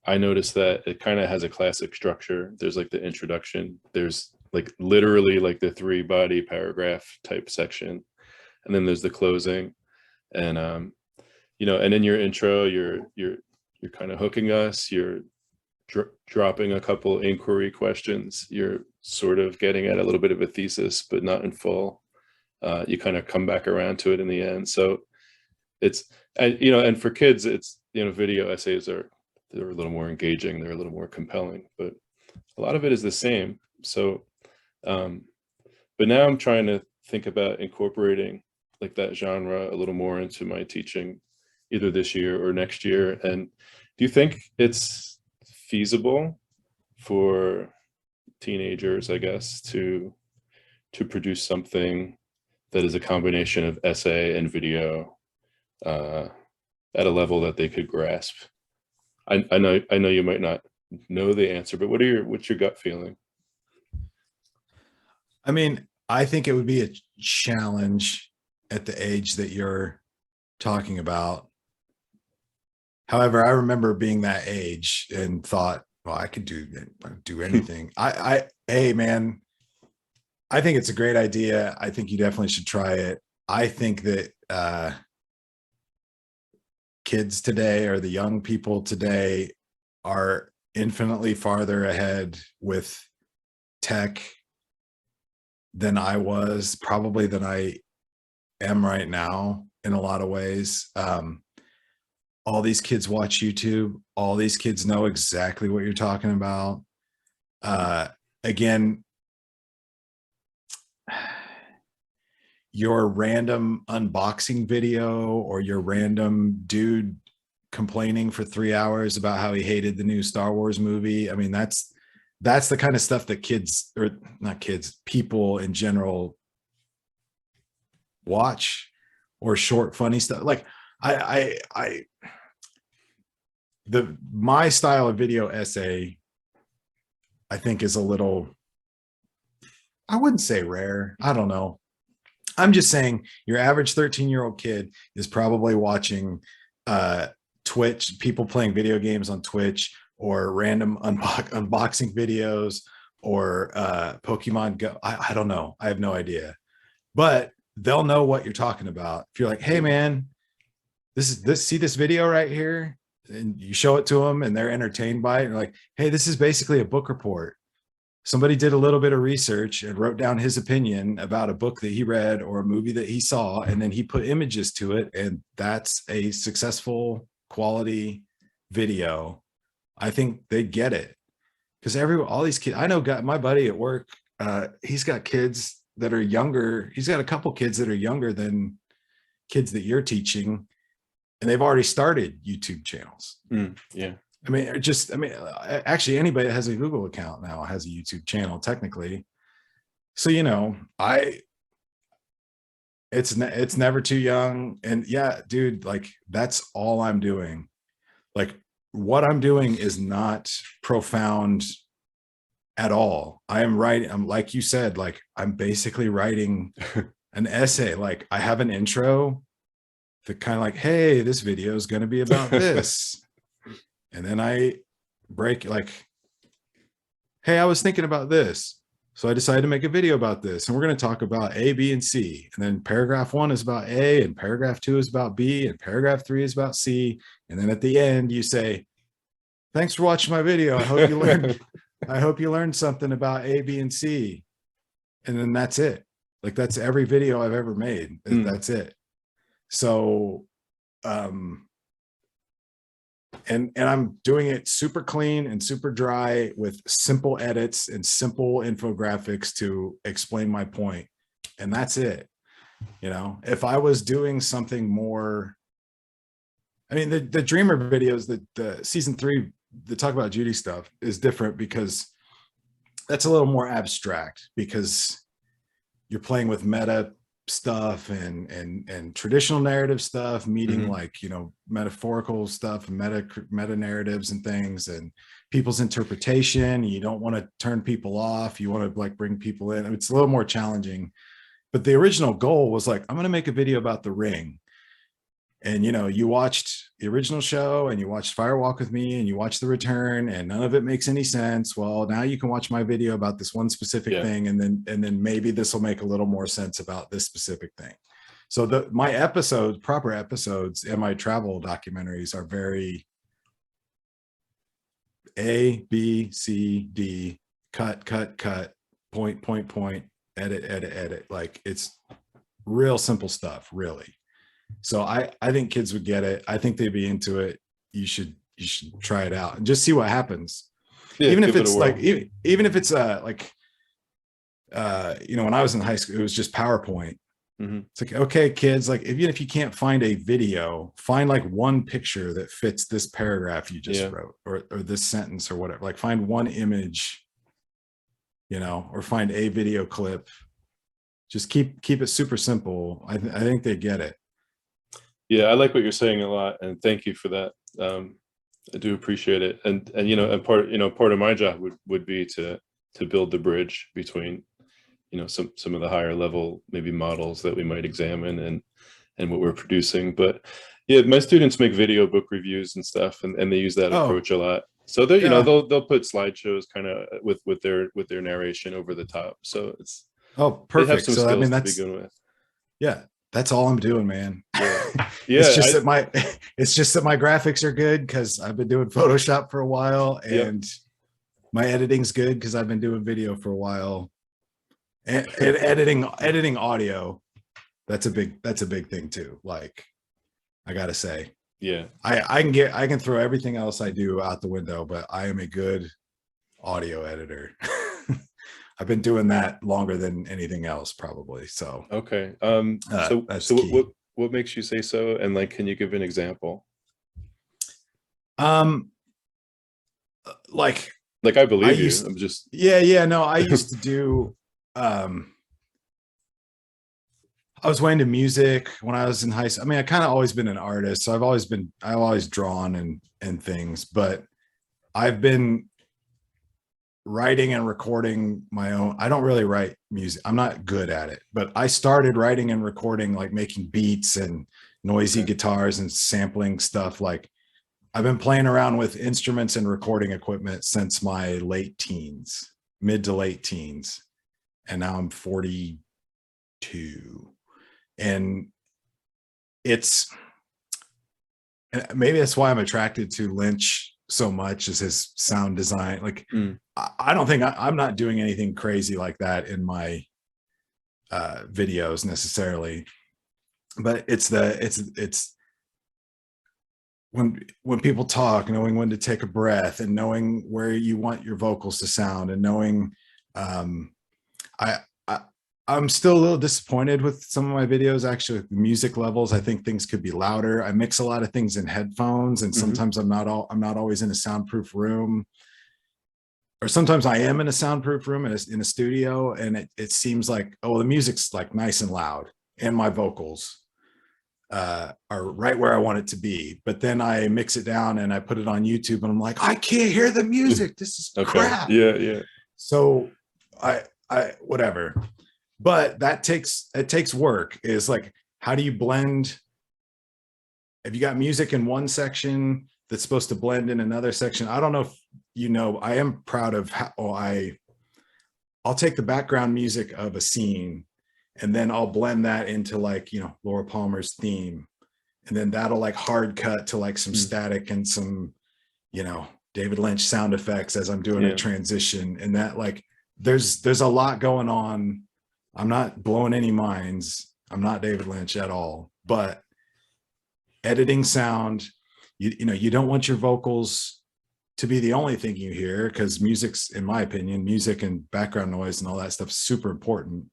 I noticed that it kind of has a classic structure. There's like the introduction, there's like literally like the 3-body paragraph type section, and then there's the closing. And you know, and in your intro, you're kind of hooking us, you're dropping a couple inquiry questions, you're sort of getting at a little bit of a thesis, but not in full. You kind of come back around to it in the end. So it's, and you know, and for kids, video essays they're a little more engaging, they're a little more compelling, but a lot of it is the same. So, but now I'm trying to think about incorporating like that genre a little more into my teaching, either this year or next year. And do you think it's feasible for teenagers, I guess, to produce something that is a combination of essay and video at a level that they could grasp? I know you might not know the answer, but what's your gut feeling? I mean, I think it would be a challenge at the age that you're talking about. However, I remember being that age and thought, well, I could do anything. Hey man, I think it's a great idea. I think you definitely should try it. I think that kids today, or the young people today, are infinitely farther ahead with tech than I was, probably than I am right now in a lot of ways. All these kids watch YouTube. All these kids know exactly what you're talking about. Again, your random unboxing video or your random dude complaining for 3 hours about how he hated the new Star Wars movie. I mean, that's the kind of stuff that kids, or not kids, people in general watch, or short, funny stuff. Like my style of video essay, I think, is a little, I wouldn't say rare. I don't know. I'm just saying your average 13-year-old kid is probably watching Twitch, people playing video games on Twitch, or random unboxing videos, or Pokemon Go. I don't know. I have no idea. But they'll know what you're talking about. If you're like, hey man, see this video right here, and you show it to them and they're entertained by it. You're like, hey, this is basically a book report. Somebody did a little bit of research and wrote down his opinion about a book that he read or a movie that he saw, and then he put images to it, and that's a successful quality video. I think they get it, because all these kids I know, got my buddy at work, he's got kids that are younger. He's got a couple kids that are younger than kids that you're teaching, and they've already started YouTube channels. Yeah. I mean, actually anybody that has a Google account now has a YouTube channel technically. So, it's never too young. And yeah, dude, like, that's all I'm doing. Like, what I'm doing is not profound at all. I'm like you said, like, I'm basically writing an essay. Like, I have an intro that kind of like, hey, this video is going to be about this. And then I break, like, hey, I was thinking about this, so I decided to make a video about this, and we're going to talk about A, B, and C. And then paragraph 1 is about A, and paragraph 2 is about B, and paragraph 3 is about C. And then at the end, you say, thanks for watching my video. I hope you learned something about A, B, and C. And then that's it. Like, that's every video I've ever made. That's it. So, and I'm doing it super clean and super dry with simple edits and simple infographics to explain my point. And that's it. If I was doing something more, I mean, the Dreamer videos, the season 3, the talk about Judy stuff, is different, because that's a little more abstract, because you're playing with meta stuff and traditional narrative stuff meeting like metaphorical stuff and meta narratives and things, and people's interpretation. You don't want to turn people off, you want to like bring people in. It's a little more challenging, but the original goal was like, I'm going to make a video about The Ring. And you watched the original show, and you watched Fire Walk with Me, and you watched The Return, and none of it makes any sense. Well, now you can watch my video about this one specific thing, and then maybe this will make a little more sense about this specific thing. So my episodes, proper episodes, and my travel documentaries are very A, B, C, D, cut, point, edit. Like, it's real simple stuff, really. So I think kids would get it. I think they'd be into it. you should try it out and just see what happens. Yeah, Even if give it a it's whirl. like, even if it's like, you know, when I was in high school, it was just PowerPoint. It's like, okay, kids, like even if you can't find a video, find like one picture that fits this paragraph you just wrote, or this sentence or whatever. Like find one image, you know, or find a video clip. Just keep it super simple. I think they get it. Yeah, I like what you're saying a lot, and thank you for that. I do appreciate it. And you know, and part of my job would be to build the bridge between, you know, some of the higher level maybe models that we might examine and what we're producing. But yeah, my students make video book reviews and stuff, and they use that approach a lot. So they, you know, they'll put slideshows kind of with their narration over the top. So it's perfect. They have some so skills I mean, to begin with. Yeah, that's all I'm doing, man. Yeah, it's just that my graphics are good because I've been doing Photoshop for a while, and my editing's good because I've been doing video for a while. And editing audio, that's a big thing too. Like, I gotta say, yeah, I can throw everything else I do out the window, but I am a good audio editor. I've been doing that longer than anything else, probably. So okay. So what makes you say so? And like, can you give an example? Like I believe you. I'm just no, I used to do I was way into music when I was in high school. I mean, I kind of always been an artist, so I've always drawn and things, but I've been writing and recording my own. I don't really write music. I'm not good at it, but I started writing and recording, like making beats and noisy guitars and sampling stuff. Like, I've been playing around with instruments and recording equipment since my mid to late teens. And now I'm 42. And maybe that's why I'm attracted to Lynch so much, is his sound design. Like, I don't think I'm not doing anything crazy like that in my videos necessarily, but it's when people talk, knowing when to take a breath and knowing where you want your vocals to sound, and knowing, I'm still a little disappointed with some of my videos, actually, with the music levels. I think things could be louder. I mix a lot of things in headphones, and sometimes I'm not always in a soundproof room, or sometimes I am in a soundproof room in a studio, and it seems like, oh, the music's like nice and loud, and my vocals are right where I want it to be. But then I mix it down and I put it on YouTube, and I'm like, I can't hear the music. This is crap. Yeah. So I whatever. But it takes work. Is like, how do you blend? If you got music in one section that's supposed to blend in another section, I don't know if you know, I am proud of how I'll take the background music of a scene, and then I'll blend that into, like, you know, Laura Palmer's theme, and then that'll like hard cut to like some static and some, you know, David Lynch sound effects as I'm doing a transition. And that, like, there's a lot going on. I'm not blowing any minds. I'm not David Lynch at all, but editing sound, you know, you don't want your vocals to be the only thing you hear, because music's, in my opinion, music and background noise and all that stuff is super important.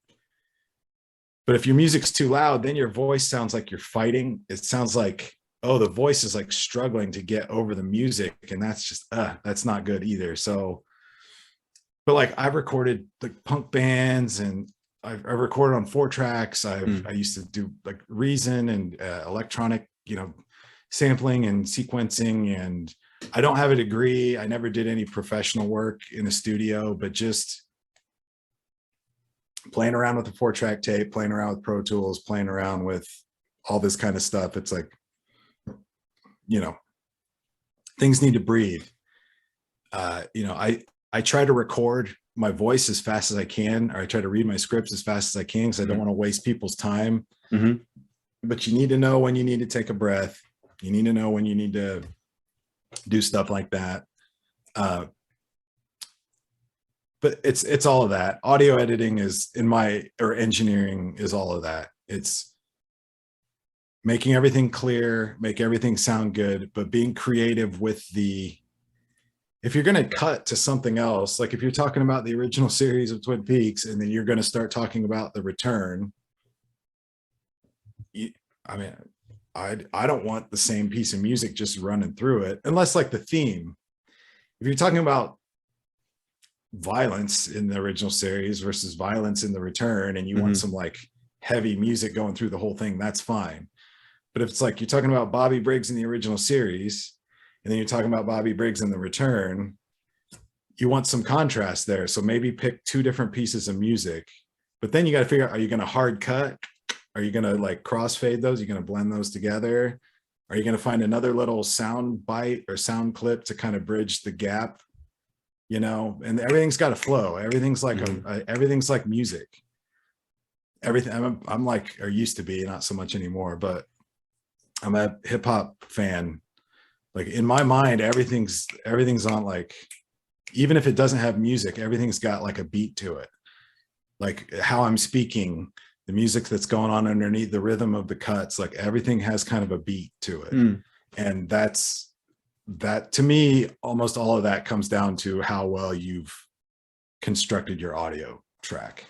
But if your music's too loud, then your voice sounds like you're fighting. It sounds like, oh, the voice is like struggling to get over the music, and that's just that's not good either. So, but like, I've recorded like punk bands, and I've recorded on 4-tracks. I used to do like Reason and electronic, you know, sampling and sequencing. And I don't have a degree. I never did any professional work in a studio, but just playing around with the 4-track tape, playing around with Pro Tools, playing around with all this kind of stuff. It's like, you know, things need to breathe. You know, I try to record my voice as fast as I can, or I try to read my scripts as fast as I can, because I don't want to waste people's time. But you need to know when you need to take a breath. You need to know when you need to do stuff like that. But it's all of that. Audio editing is, or engineering is all of that. It's making everything clear, make everything sound good, but being creative with if you're going to cut to something else, like if you're talking about the original series of Twin Peaks and then you're going to start talking about the return, I mean, I don't want the same piece of music just running through it, unless like the theme. If you're talking about violence in the original series versus violence in the return, and you want some like heavy music going through the whole thing, that's fine. But if it's like you're talking about Bobby Briggs in the original series, and then you're talking about Bobby Briggs in the return, you want some contrast there. So maybe pick two different pieces of music, but then you got to figure out, are you going to hard cut? Are you going to like crossfade those? Are you going to blend those together? Are you going to find another little sound bite or sound clip to kind of bridge the gap? You know, and everything's got to flow. Everything's like everything's like music. Everything. I'm like, or used to be, not so much anymore, but I'm a hip hop fan. Like in my mind, everything's on like, even if it doesn't have music, everything's got like a beat to it. Like how I'm speaking, the music that's going on underneath, the rhythm of the cuts, like everything has kind of a beat to it. And that to me, almost all of that comes down to how well you've constructed your audio track.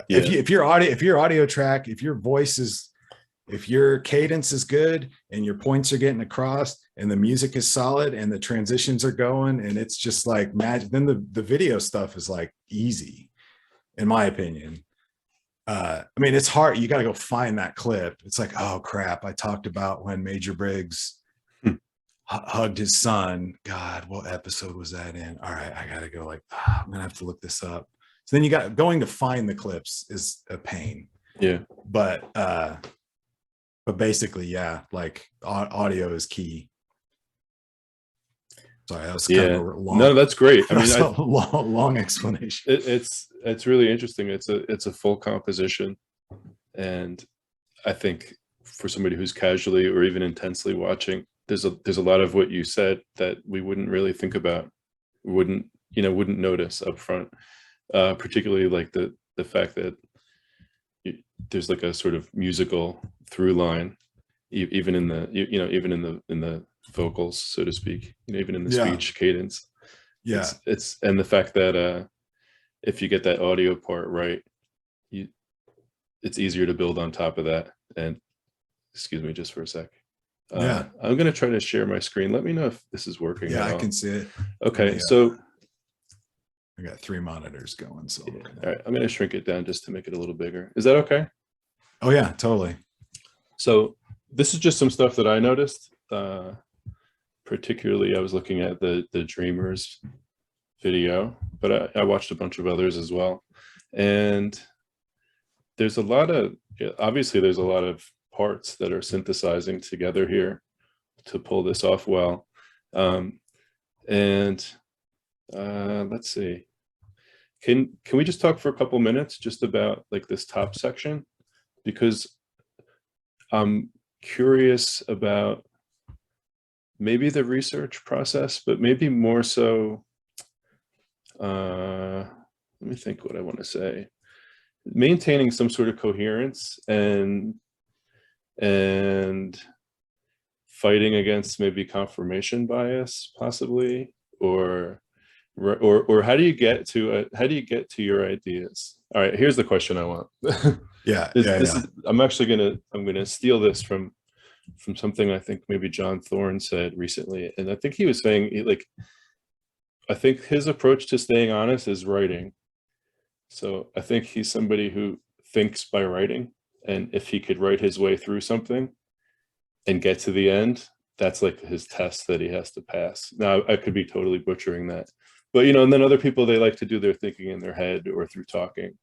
Yeah. If your audio track, if your voice is, if your cadence is good and your points are getting across and the music is solid and the transitions are going and it's just like magic, then the video stuff is like easy, in my opinion. I mean, it's hard. You got to go find that clip. It's like, oh crap, I talked about when Major Briggs hugged his son. God, what episode was that in? All right, I got to go like, I'm going to have to look this up. So then going to find the clips is a pain. Yeah. But basically, yeah, like audio is key. Sorry, that was kind of a long. No, that's great. I mean, a long explanation. It's really interesting. It's a full composition, and I think for somebody who's casually or even intensely watching, there's a lot of what you said that we wouldn't really think about, wouldn't notice up front, particularly like the fact that there's like a sort of musical through line, even in the vocals, so to speak, even in the speech cadence. Yeah, it's and the fact that if you get that audio part right, it's easier to build on top of that. And excuse me just for a sec. I'm gonna try to share my screen. Let me know if this is working. Yeah, I can see it. Okay, so I got 3 monitors going. So all right, I'm gonna shrink it down just to make it a little bigger. Is that okay? Oh yeah, totally. So this is just some stuff that I noticed. Particularly, I was looking at the Dreamers video, but I watched a bunch of others as well. And there's a lot of, obviously there's a lot of parts that are synthesizing together here to pull this off well. Let's see, can we just talk for a couple minutes just about like this top section? Because I'm curious about maybe the research process, but maybe more so, let me think what I want to say. Maintaining some sort of coherence and fighting against maybe confirmation bias, possibly, or how do you get to your ideas? All right, here's the question I want. I'm gonna steal this from something I think maybe John Thorne said recently, and I think he was saying I think his approach to staying honest is writing. So I think he's somebody who thinks by writing, and if he could write his way through something and get to the end, that's like his test that he has to pass. Now I could be totally butchering that, but and then other people, they like to do their thinking in their head or through talking.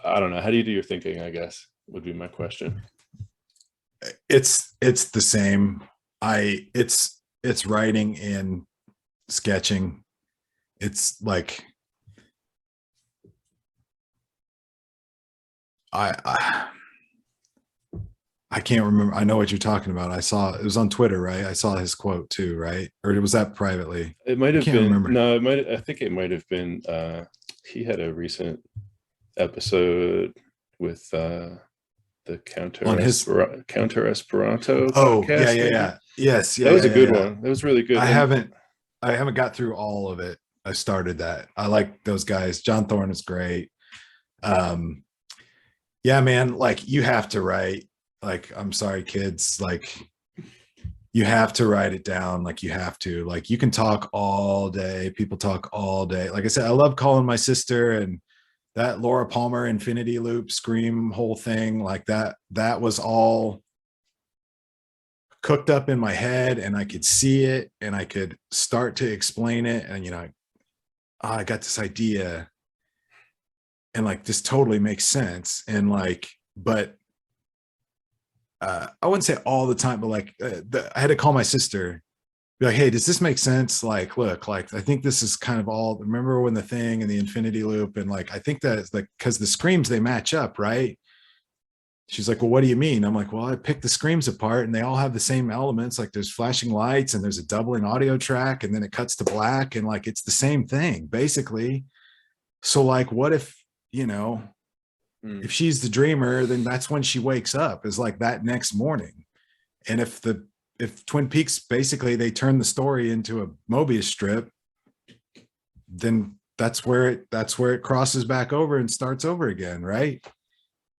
I don't know, how do you do your thinking, I guess would be my question. It's the same. It's writing and sketching. It's like I can't remember. I know what you're talking about. I saw it was on Twitter, right? I saw his quote too, right? Or was that privately? It might have been. Remember. No, I think it might have been. He had a recent episode. with the On his Counter Esperanto oh yeah podcast. yeah Maybe yeah yes yeah that was yeah a good yeah. one. That was really good. I And haven't I haven't got through all of it. I started that. I like those guys. John Thorne is great. Um, yeah, man, like you have to write. Like, I'm sorry, kids. Like, you have to write it down. Like, you have to. Like, you can talk all day. People talk all day. Like I said, I love calling my sister, and that Laura Palmer Infinity Loop Scream whole thing. Like that was all cooked up in my head, and I could see it, and I could start to explain it. And, you know, I got this idea, and like this totally makes sense. And like, but I wouldn't say all the time, but like I had to call my sister, be like, hey, does this make sense? Like, look, like I think this is kind of all. Remember when the thing and the infinity loop, and like I think that's like because the screams they match up, right? She's like, well, what do you mean? I'm like, well, I picked the screams apart and they all have the same elements. Like there's flashing lights and there's a doubling audio track and then it cuts to black and like it's the same thing basically. So like, what if, you know, if she's the dreamer, then that's when she wakes up, is like that next morning. And if Twin Peaks basically they turn the story into a Mobius strip, then that's where it crosses back over and starts over again, right?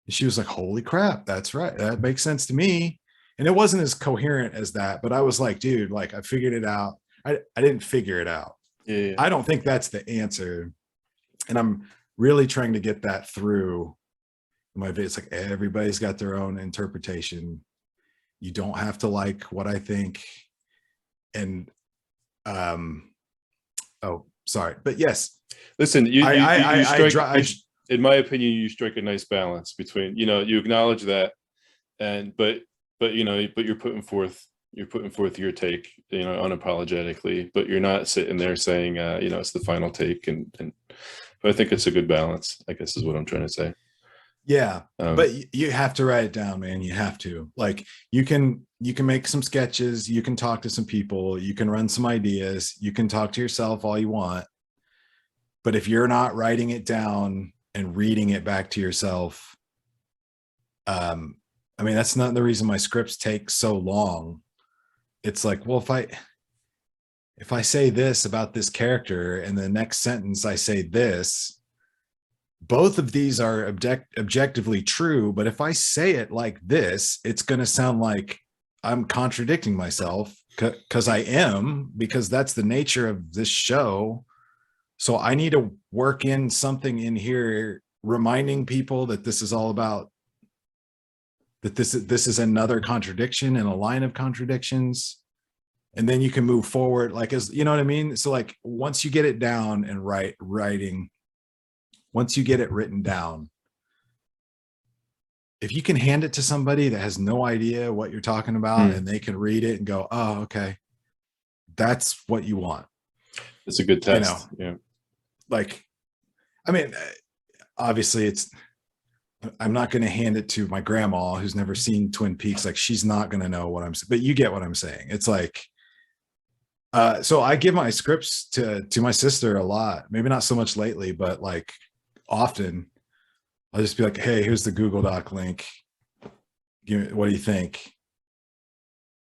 And she was like, holy crap, that's right, that makes sense to me. And it wasn't as coherent as that, but I was like, dude, like I figured it out. I didn't figure it out. yeah. I don't think that's the answer, and I'm really trying to get that through my video. It's like everybody's got their own interpretation. You don't have to like what I think. And oh, sorry, but yes. Listen, you strike, in my opinion, you strike a nice balance between, you know, you acknowledge that, and but you know, but you're putting forth your take, you know, unapologetically, but you're not sitting there saying, you know, it's the final take, and but I think it's a good balance, I guess, is what I'm trying to say. Yeah, but you have to write it down, man. You have to. Like you can make some sketches, you can talk to some people, you can run some ideas, you can talk to yourself all you want. But if you're not writing it down and reading it back to yourself, I mean, that's not the reason my scripts take so long. It's like, well, if I say this about this character and the next sentence I say this, both of these are objectively true, but if I say it like this, it's going to sound like I'm contradicting myself, because I am, because that's the nature of this show. So I need to work in something in here reminding people that this is all about, that this is another contradiction and a line of contradictions. And then you can move forward, like, as you know what I mean? So like once you get it down and writing, once you get it written down, if you can hand it to somebody that has no idea what you're talking about and they can read it and go, oh, okay, that's what you want. It's a good test. You know, yeah. Like, I mean, obviously I'm not going to hand it to my grandma who's never seen Twin Peaks. Like she's not going to know what I'm saying, but you get what I'm saying. It's like, so I give my scripts to my sister a lot, maybe not so much lately, but like often I'll just be like, hey, here's the Google Doc link. What do you think?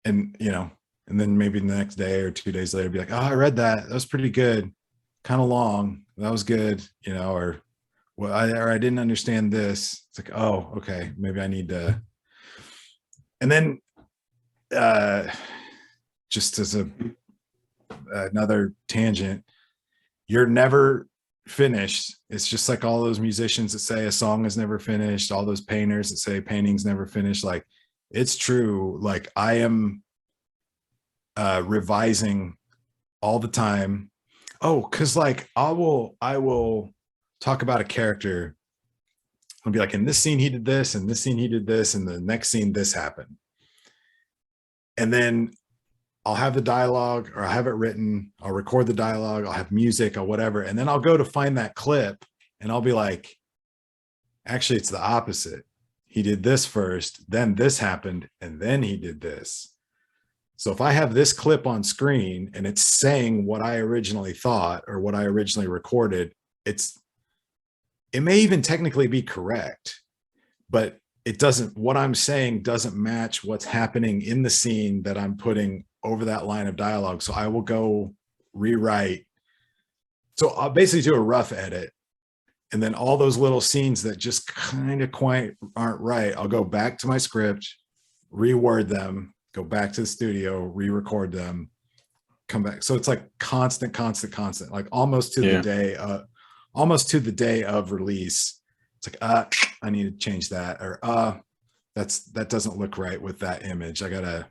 And, you know, and then maybe the next day or 2 days later, be like, oh, I read that. That was pretty good. Kind of long. That was good. You know, or I didn't understand this. It's like, oh, okay, maybe I need to. And then just as another tangent, you're never finished. It's just like all those musicians that say a song is never finished, all those painters that say painting's never finished. Like it's true. Like I am revising all the time. Oh, because like I will talk about a character. I'll be like, in this scene he did this, and this scene he did this, and the next scene this happened. And then I'll have the dialogue, or I'll have it written, I'll record the dialogue, I'll have music or whatever. And then I'll go to find that clip and I'll be like, actually, it's the opposite. He did this first, then this happened, and then he did this. So if I have this clip on screen and it's saying what I originally thought or what I originally recorded, it may even technically be correct, but it doesn't, what I'm saying doesn't match what's happening in the scene that I'm putting over that line of dialogue. So I will go rewrite. So I'll basically do a rough edit. And then all those little scenes that just kind of quite aren't right, I'll go back to my script, reword them, go back to the studio, re-record them, come back. So it's like constant, like almost to the day of release. It's like, I need to change that, or that doesn't look right with that image. I gotta,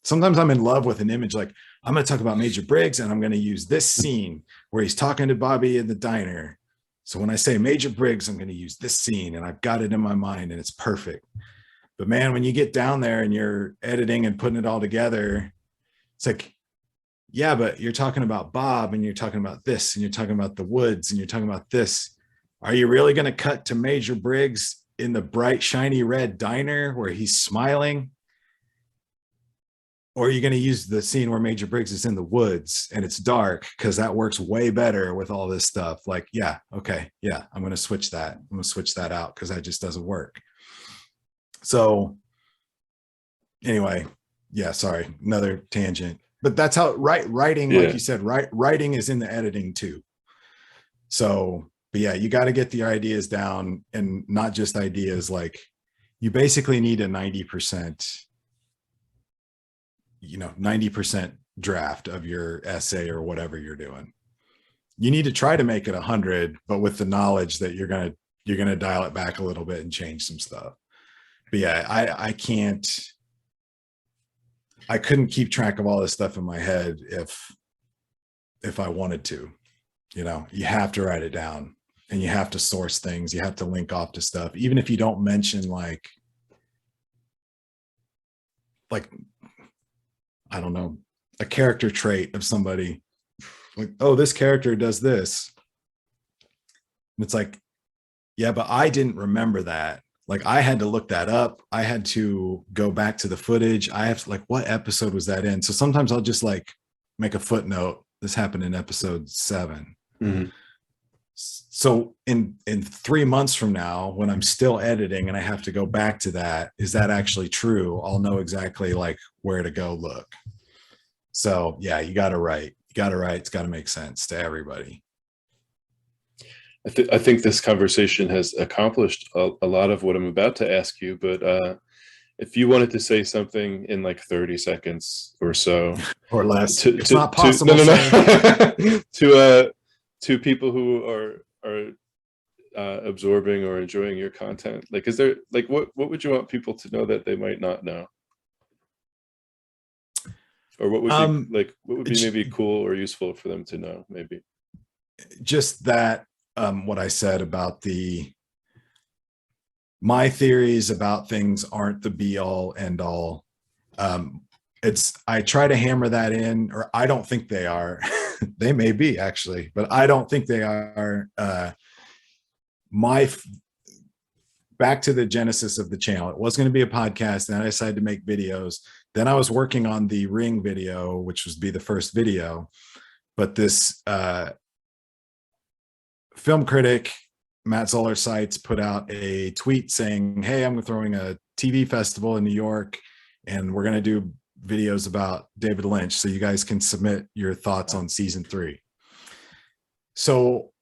sometimes I'm in love with an image. Like, I'm gonna talk about Major Briggs and I'm gonna use this scene where he's talking to Bobby in the diner. So when I say Major Briggs, I'm gonna use this scene and I've got it in my mind and it's perfect. But man, when you get down there and you're editing and putting it all together, it's like, yeah, but you're talking about Bob and you're talking about this and you're talking about the woods and you're talking about this. Are you really going to cut to Major Briggs in the bright, shiny red diner where he's smiling? Or are you going to use the scene where Major Briggs is in the woods and it's dark? Because that works way better with all this stuff. Like, yeah, okay, yeah, I'm going to switch that. I'm going to switch that out because that just doesn't work. So anyway, yeah, sorry, another tangent. But that's how writing, like you said, writing is in the editing too. So, but yeah, you got to get the ideas down, and not just ideas. Like, you basically need a 90%, 90% draft of your essay or whatever you're doing. You need to try to make it 100, but with the knowledge that you're gonna dial it back a little bit and change some stuff. But yeah, I couldn't keep track of all this stuff in my head if I wanted to. You have to write it down and you have to source things. You have to link off to stuff, even if you don't mention like I don't know, a character trait of somebody. Like, oh, this character does this. And it's like, yeah, but I didn't remember that. Like, I had to look that up. I had to go back to the footage. I have to, like, what episode was that in? So sometimes I'll just like make a footnote. This happened in episode 7. Mm-hmm. So in 3 months from now, when I'm still editing and I have to go back to that, is that actually true? I'll know exactly like where to go look. So yeah, you got to write. It's got to make sense to everybody. I think this conversation has accomplished a lot of what I'm about to ask you, but if you wanted to say something in like 30 seconds or so, or less, it's not possible. To people who are absorbing or enjoying your content, like, is there like what would you want people to know that they might not know, or what would be like what would be maybe cool or useful for them to know? Maybe just that. What I said about my theories about things aren't the be all end all. I try to hammer that in, or I don't think they are. They may be actually, but I don't think they are. Back to the genesis of the channel. It was going to be a podcast, and I decided to make videos. Then I was working on the Ring video, which was be the first video, but this film critic, Matt Zoller Sites, put out a tweet saying, hey, I'm throwing a TV festival in New York and we're going to do videos about David Lynch. So you guys can submit your thoughts on season 3. So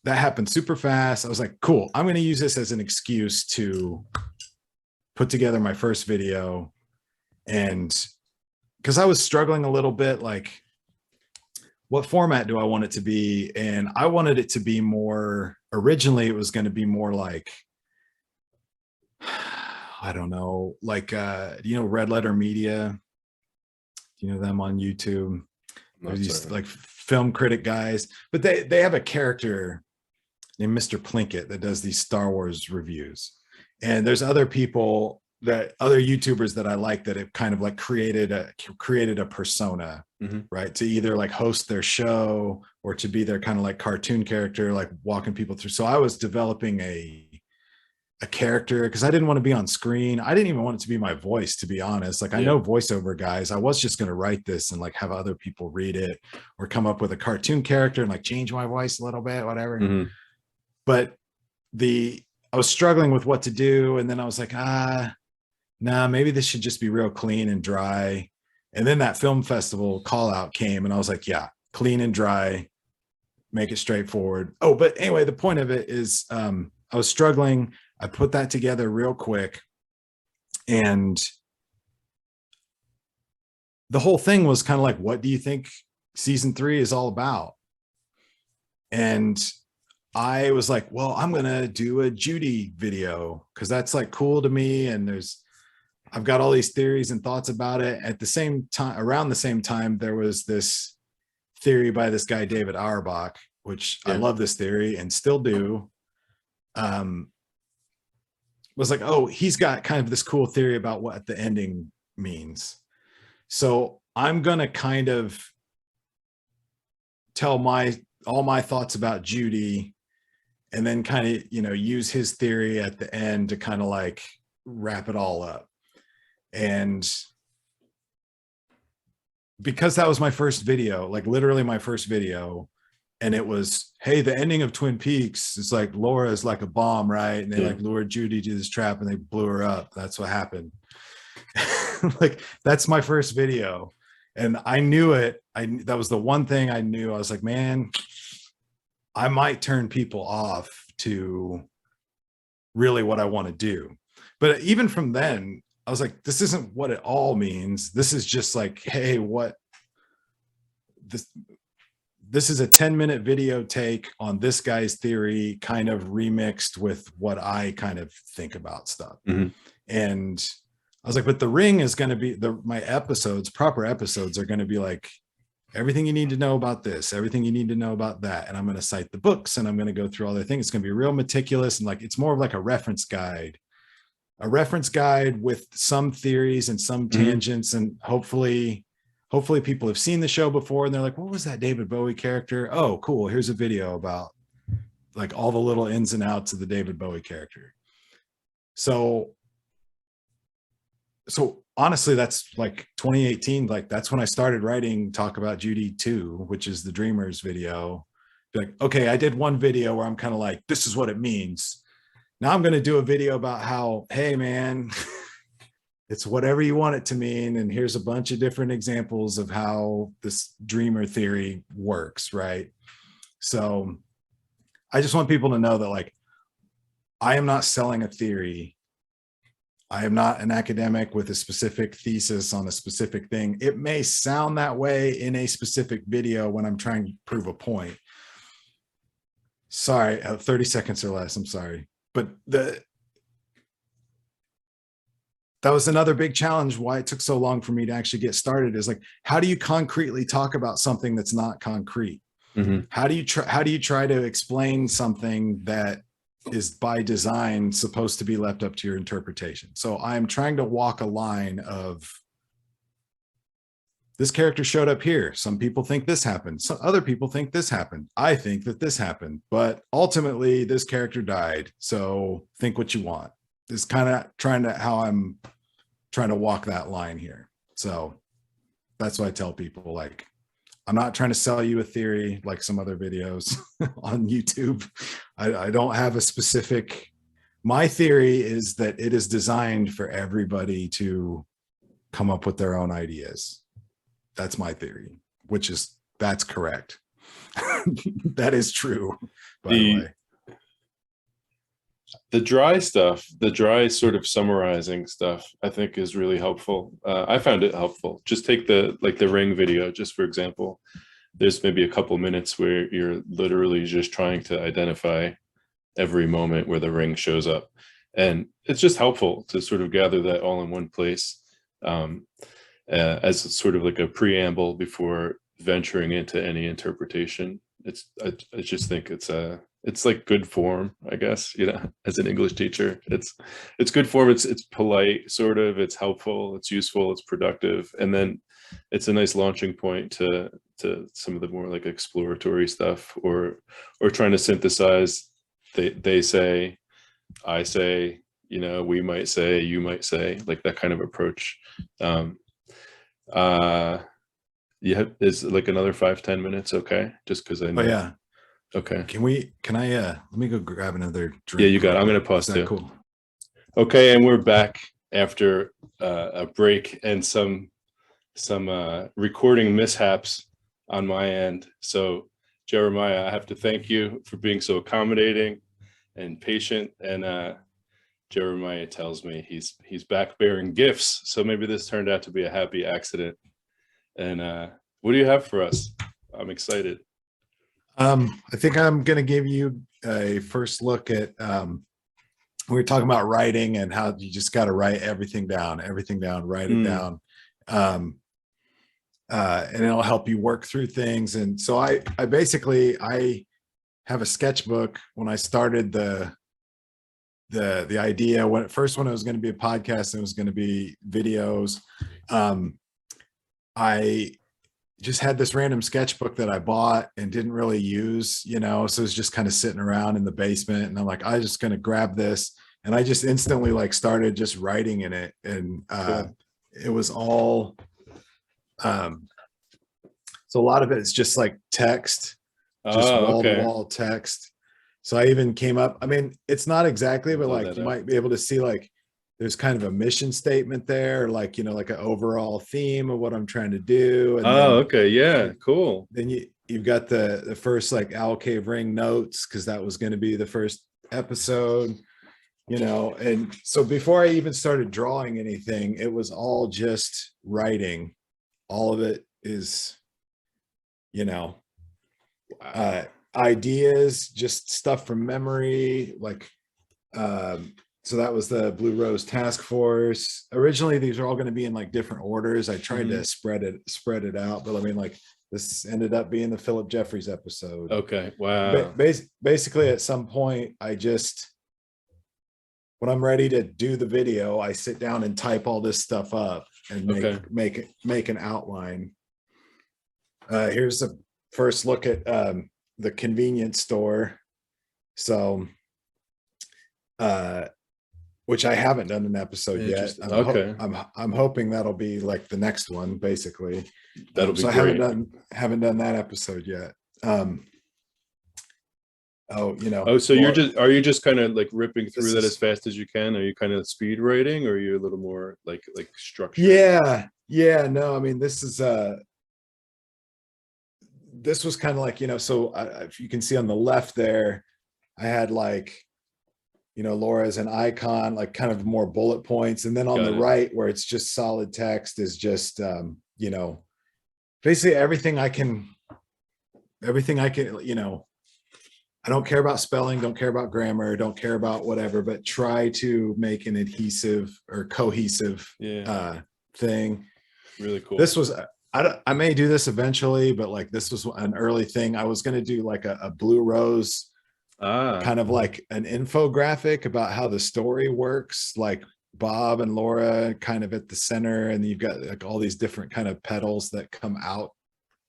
that happened super fast. I was like, cool, I'm going to use this as an excuse to put together my first video. And because I was struggling a little bit, like, what format do I want it to be? And I wanted it to be more, originally it was going to be more like, I don't know, like, Red Letter Media, them on YouTube? There's these like film critic guys, but they have a character named Mr. Plinkett that does these Star Wars reviews. And there's other people other YouTubers that I like that have kind of like created a persona, mm-hmm. right? To either like host their show or to be their kind of like cartoon character, like walking people through. So I was developing a character because I didn't want to be on screen. I didn't even want it to be my voice, to be honest. Like, I know voiceover guys. I was just going to write this and like have other people read it or come up with a cartoon character and like change my voice a little bit, whatever. Mm-hmm. But I was struggling with what to do. And then I was like, nah, maybe this should just be real clean and dry. And then that film festival call out came and I was like, yeah, clean and dry, make it straightforward. Oh, but anyway, the point of it is I was struggling. I put that together real quick. And the whole thing was kind of like, what do you think season 3 is all about? And I was like, well, I'm going to do a Judy video because that's like cool to me. And I've got all these theories and thoughts about it. At the same time, around the same time, there was this theory by this guy, David Auerbach, which I love this theory and still do. Was like, oh, he's got kind of this cool theory about what the ending means. So I'm going to kind of tell all my thoughts about Judy and then kind of, use his theory at the end to kind of like wrap it all up. And because that was my first video, like literally my first video, and it was, hey, the ending of Twin Peaks is like Laura is like a bomb, right? And they like lured Judy to this trap and they blew her up. That's what happened. Like, that's my first video. And I knew it. That was the one thing I knew. I was like, man, I might turn people off to really what I want to do. But even from then, I was like, this isn't what it all means. This is just like, hey, this is a 10-minute video take on this guy's theory, kind of remixed with what I kind of think about stuff. Mm-hmm. And I was like, but the ring is going to be my episodes, proper episodes are going to be like everything you need to know about this, everything you need to know about that. And I'm going to cite the books and I'm going to go through all the things. It's going to be real meticulous. And like, it's more of like a reference guide with some theories and some tangents. And hopefully people have seen the show before and they're like, what was that David Bowie character? Oh, cool. Here's a video about like all the little ins and outs of the David Bowie character. So honestly, that's like 2018. Like that's when I started writing Talk About Judy 2, which is the Dreamers video. Like, okay, I did one video where I'm kind of like, this is what it means. Now I'm going to do a video about how, hey man, it's whatever you want it to mean. And here's a bunch of different examples of how this dreamer theory works. Right. So I just want people to know that like, I am not selling a theory. I am not an academic with a specific thesis on a specific thing. It may sound that way in a specific video when I'm trying to prove a point. Sorry, 30 seconds or less. I'm sorry. But that was another big challenge why it took so long for me to actually get started is like, how do you concretely talk about something that's not concrete? Mm-hmm. How do you try to explain something that is by design supposed to be left up to your interpretation? So I'm trying to walk a line of this character showed up here. Some people think this happened. Some other people think this happened. I think that this happened, but ultimately this character died. So think what you want. It's kind of how I'm trying to walk that line here. So that's why I tell people, like, I'm not trying to sell you a theory like some other videos on YouTube. I don't have a specific, my theory is that it is designed for everybody to come up with their own ideas. That's my theory, that's correct. That is true, by the way. The dry stuff, the dry sort of summarizing stuff, I think is really helpful. I found it helpful. Just take the ring video, just for example. There's maybe a couple minutes where you're literally just trying to identify every moment where the ring shows up. And it's just helpful to sort of gather that all in one place as sort of like a preamble before venturing into any interpretation. I just think it's like good form, I guess, as an English teacher. It's good form. It's polite, sort of. It's helpful. It's useful. It's productive. And then it's a nice launching point to some of the more like exploratory stuff, or trying to synthesize. They say, I say, we might say, you might say, like that kind of approach. Yeah, is like another 5-10 minutes okay? Just because I know. Oh yeah. Okay. Can I let me go grab another drink. Yeah, you got it. I'm going to pause too. Cool. Okay. And we're back after a break and some recording mishaps on my end. So Jeremiah, I have to thank you for being so accommodating and patient. And Jeremiah tells me he's back bearing gifts. So maybe this turned out to be a happy accident. And what do you have for us? I'm excited. I think I'm going to give you a first look at, we were talking about writing and how you just got to write everything down, write it down. And it'll help you work through things. And so I basically have a sketchbook. When I started the idea, when it was going to be a podcast and it was going to be videos, I just had this random sketchbook that I bought and didn't really use, so it was just kind of sitting around in the basement. And I'm like, I'm just going to grab this. And I just instantly started just writing in it. And it was all, so a lot of it is just like text, just wall-to-wall text. So I even came up, I mean, it's not exactly, but you might be able to see there's kind of a mission statement there, like an overall theme of what I'm trying to do. And okay. Yeah. Cool. Then you've got the first Owl Cave Ring notes, because that was going to be the first episode, and so before I even started drawing anything, it was all just writing. All of it is, ideas, just stuff from memory, so that was the Blue Rose Task Force. Originally, these are all going to be in different orders. I tried to spread it out, but I mean, this ended up being the Philip Jeffries episode. Okay. Wow. Basically, at some point, when I'm ready to do the video, I sit down and type all this stuff up and make an outline. Here's the first look at the convenience store. So, which I haven't done an episode yet. I'm hoping that'll be the next one, basically. That'll be so great. I haven't done that episode yet. So are you just kind of ripping through that as fast as you can? Are you kind of speed writing, or are you a little more like structured? Yeah. No, I mean, this was kind of so if you can see on the left there, I had Laura as an icon, kind of more bullet points. And then on the right, where it's just solid text, is just, basically everything I can, I don't care about spelling, don't care about grammar, don't care about whatever, but try to make an adhesive or cohesive thing. Really cool. This was, I may do this eventually, but this was an early thing. I was going to do a Blue Rose, kind of an infographic about how the story works, Bob and Laura kind of at the center, and you've got all these different kind of petals that come out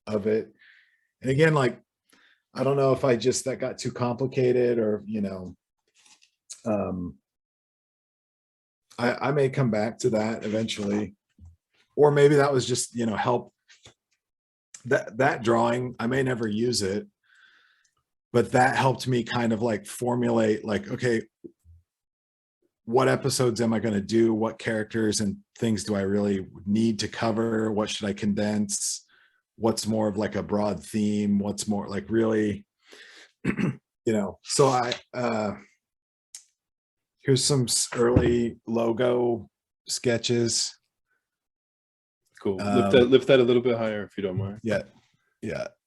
of it. And again, I don't know if that got too complicated, or I may come back to that eventually, or maybe that was just help. That drawing, I may never use it, but that helped me kind of formulate okay, what episodes am I going to do? What characters and things do I really need to cover? What should I condense? What's more of a broad theme? What's more really, so here's some early logo sketches. Cool. Lift that a little bit higher, if you don't mind. Yeah.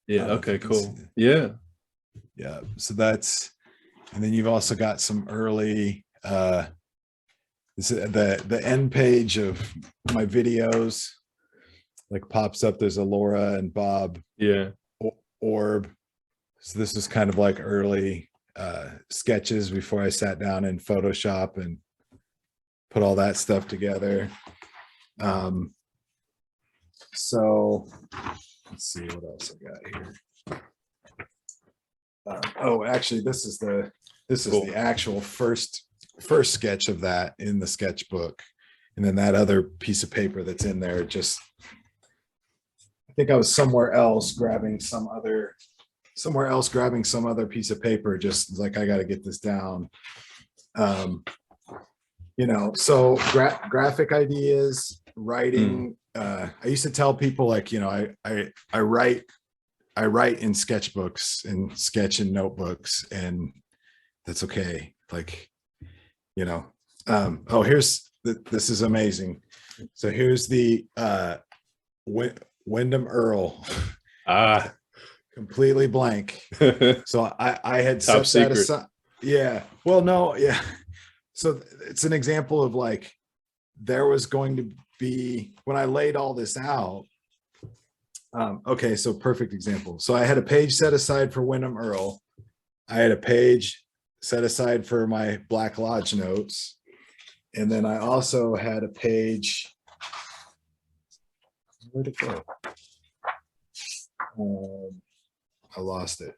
Okay, cool. Yeah. So that's, and then you've also got some early, this is the end page of my videos, pops up. There's a Laura and Bob orb. So this is kind of early sketches before I sat down in Photoshop and put all that stuff together. So let's see what else I got here. Actually, this is the actual first sketch of that in the sketchbook, and then that other piece of paper that's in there. Just, I think I was somewhere else grabbing some other somewhere else grabbing some other piece of paper, just like I got to get this down. So graphic ideas, writing. I used to tell people like, I write in sketchbooks and sketch in notebooks, and that's okay. Like, this is amazing. So here's the Wyndham Earl. Completely blank. So I had Top set that secret. aside. Yeah. Well, no. Yeah. So it's an example of like, there was going to be, when I laid all this out. Okay. So perfect example. So I had a page set aside for Wyndham Earl. I had a page set aside for my Black Lodge notes. And then I also had a page. Where'd it go? I lost it.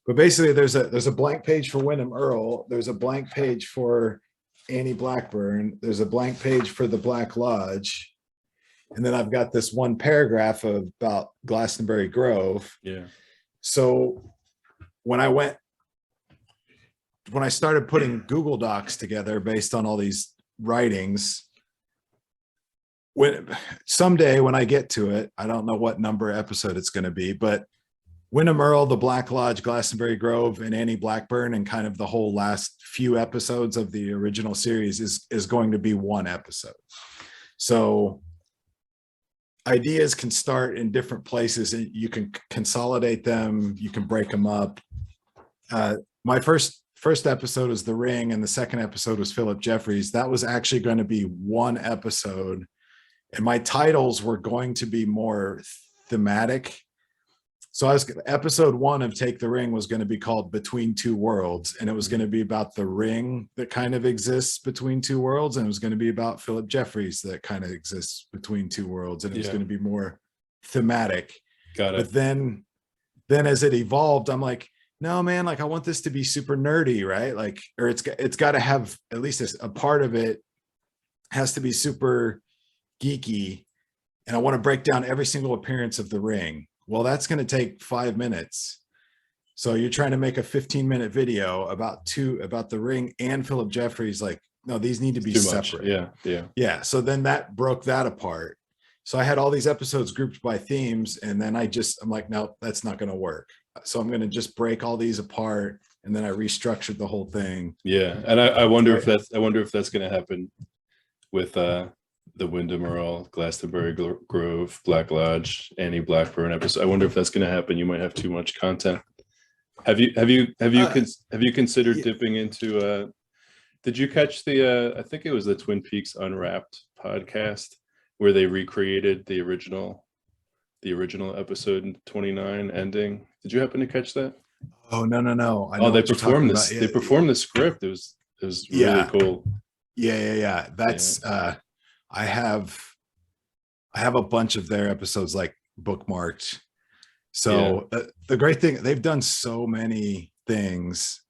But basically there's a blank page for Wyndham Earl. There's a blank page for Annie Blackburn. There's a blank page for the Black Lodge. And then I've got this one paragraph about Glastonbury Grove. Yeah. So when I started putting Google Docs together based on all these writings, someday when I get to it, I don't know what number episode it's going to be, but Wyndham Earl, the Black Lodge, Glastonbury Grove, and Annie Blackburn, and kind of the whole last few episodes of the original series is going to be one episode. So ideas can start in different places, and you can consolidate them, you can break them up. My first episode was The Ring, and the second episode was Philip Jeffries. That was actually going to be one episode, and my titles were going to be more thematic. So episode 1 of Take the Ring was going to be called Between Two Worlds, and it was going to be about the ring that kind of exists between two worlds, and it was going to be about Philip Jeffries that kind of exists between two worlds, and it was going to be more thematic. Got it. But then as it evolved, I'm like, no, man, like I want this to be super nerdy, right? Like, or it's got to have at least a part of it has to be super geeky, and I want to break down every single appearance of the ring. Well, that's going to take 5 minutes. So you're trying to make a 15-minute video about the ring and Philip Jeffries. Like, no, these need to be separate. Yeah. So then that broke that apart. So I had all these episodes grouped by themes, and then I'm like, no, that's not going to work. So I'm going to just break all these apart, and then I restructured the whole thing. Yeah, and I wonder if that's going to happen with the Wyndham Earl, Glastonbury Grove, Black Lodge, Annie Blackburn episode. I wonder if that's going to happen. You might have too much content. Have you considered dipping into? Did you catch the? I think it was the Twin Peaks Unwrapped podcast where they recreated the original episode 29 ending. Did you happen to catch that? Oh no! They performed this. They performed the script. It was really cool. Yeah. That's I have a bunch of their episodes like bookmarked. So the great thing, they've done so many things.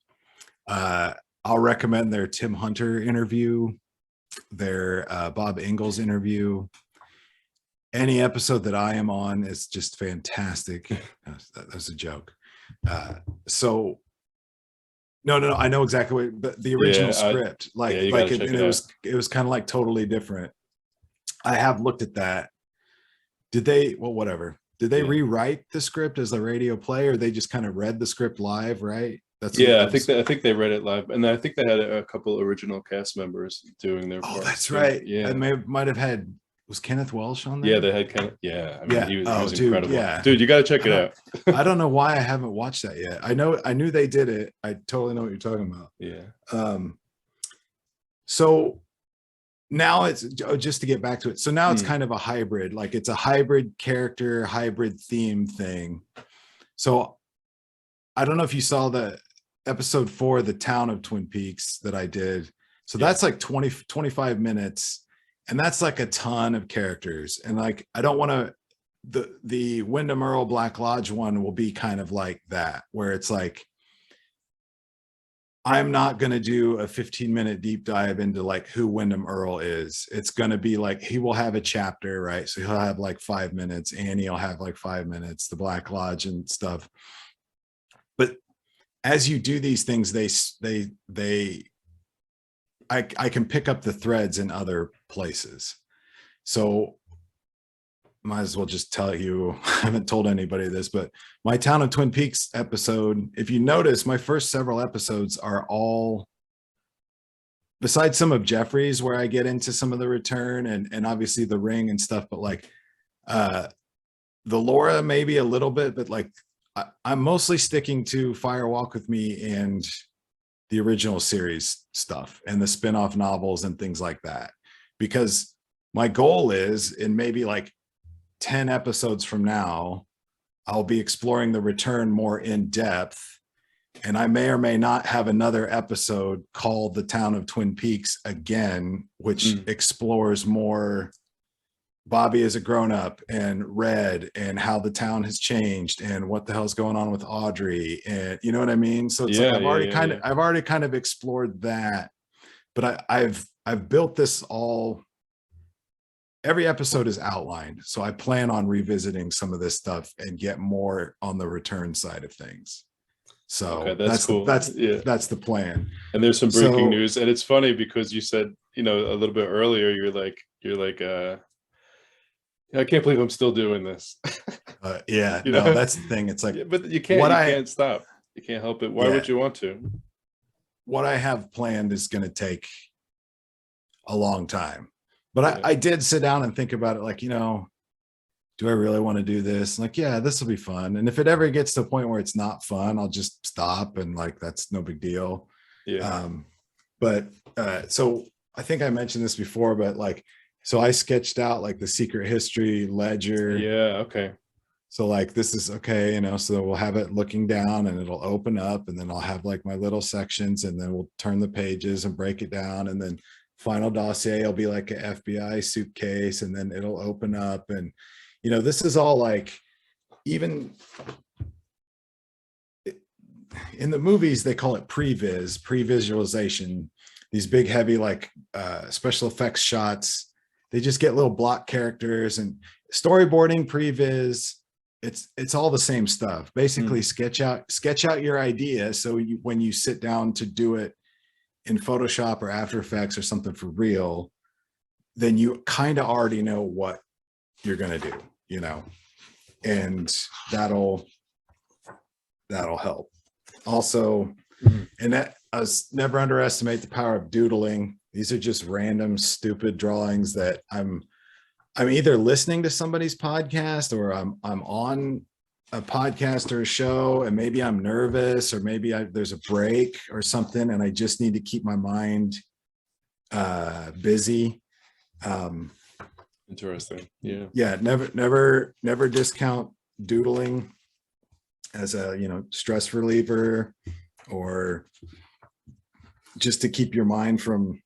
I'll recommend their Tim Hunter interview, their Bob Ingalls interview. Any episode that I am on is just fantastic. That was a joke. So no, I know exactly but the original script, it was kind of like totally different. I have looked at that. Did they rewrite the script as a radio play, or they just kind of read the script live, right? I think they read it live, and I think they had a couple original cast members doing their parts. That's right. Yeah, and might have had, was Kenneth Welsh on there? Yeah, they had Kenneth. Yeah, I mean, he was incredible. Yeah, dude, you got to check it out. I don't know why I haven't watched that yet. I knew they did it. I totally know what you're talking about. Yeah. So now it's just to get back to it. So now it's kind of a hybrid, like it's a hybrid character, hybrid theme thing. So I don't know if you saw the episode 4, the town of Twin Peaks that I did. So that's like 25 minutes. And that's like a ton of characters. And like, I don't want to, the Wyndham Earl Black Lodge one will be kind of like that, where it's like, I'm not going to do a 15-minute deep dive into like who Wyndham Earl is. It's going to be like, he will have a chapter, right? So he'll have like 5 minutes. Annie will have like 5 minutes, the Black Lodge and stuff. But as you do these things, I can pick up the threads in other places. So might as well just tell you, I haven't told anybody this, but my Town of Twin Peaks episode, if you notice, my first several episodes are all, besides some of Jeffrey's where I get into some of the return and obviously the ring and stuff, but like the Laura maybe a little bit, but like I'm mostly sticking to Fire Walk with Me and the original series stuff and the spin-off novels and things like that, because my goal is in maybe like 10 episodes from now, I'll be exploring the return more in depth. And I may or may not have another episode called The Town of Twin Peaks again, which explores more Bobby as a grown-up and Red and how the town has changed and what the hell's going on with Audrey. And you know what I mean? So it's like I've already kind of explored that, but I've built this all. Every episode is outlined. So I plan on revisiting some of this stuff and get more on the return side of things. So okay, that's cool. That's the plan. And there's some breaking news. And it's funny because you said, a little bit earlier, you're like, I can't believe I'm still doing this. Yeah, no, that's the thing. It's like, but you can't stop. You can't help it. Why would you want to? What I have planned is going to take a long time. But I did sit down and think about it, like, do I really want to do this? Like, yeah, this will be fun. And if it ever gets to a point where it's not fun, I'll just stop and like, that's no big deal. Yeah. So I think I mentioned this before, but like, so I sketched out like the secret history ledger. Yeah. Okay. So like, this is okay, so we'll have it looking down and it'll open up and then I'll have like my little sections and then we'll turn the pages and break it down. And then final dossier will be like an FBI suitcase and then it'll open up. And, this is all like, even in the movies, they call it pre-vis, pre-visualization, these big, heavy, like special effects shots. They just get little block characters and storyboarding, pre-vis. It's all the same stuff. Basically sketch out your idea. So when you sit down to do it in Photoshop or After Effects or something for real, then you kind of already know what you're going to do, and that'll help. Also, and that I was never underestimate the power of doodling. These are just random, stupid drawings that I'm either listening to somebody's podcast or I'm on a podcast or a show and maybe I'm nervous or maybe there's a break or something and I just need to keep my mind busy. Interesting. Yeah. Yeah. Never discount doodling as a, stress reliever or just to keep your mind from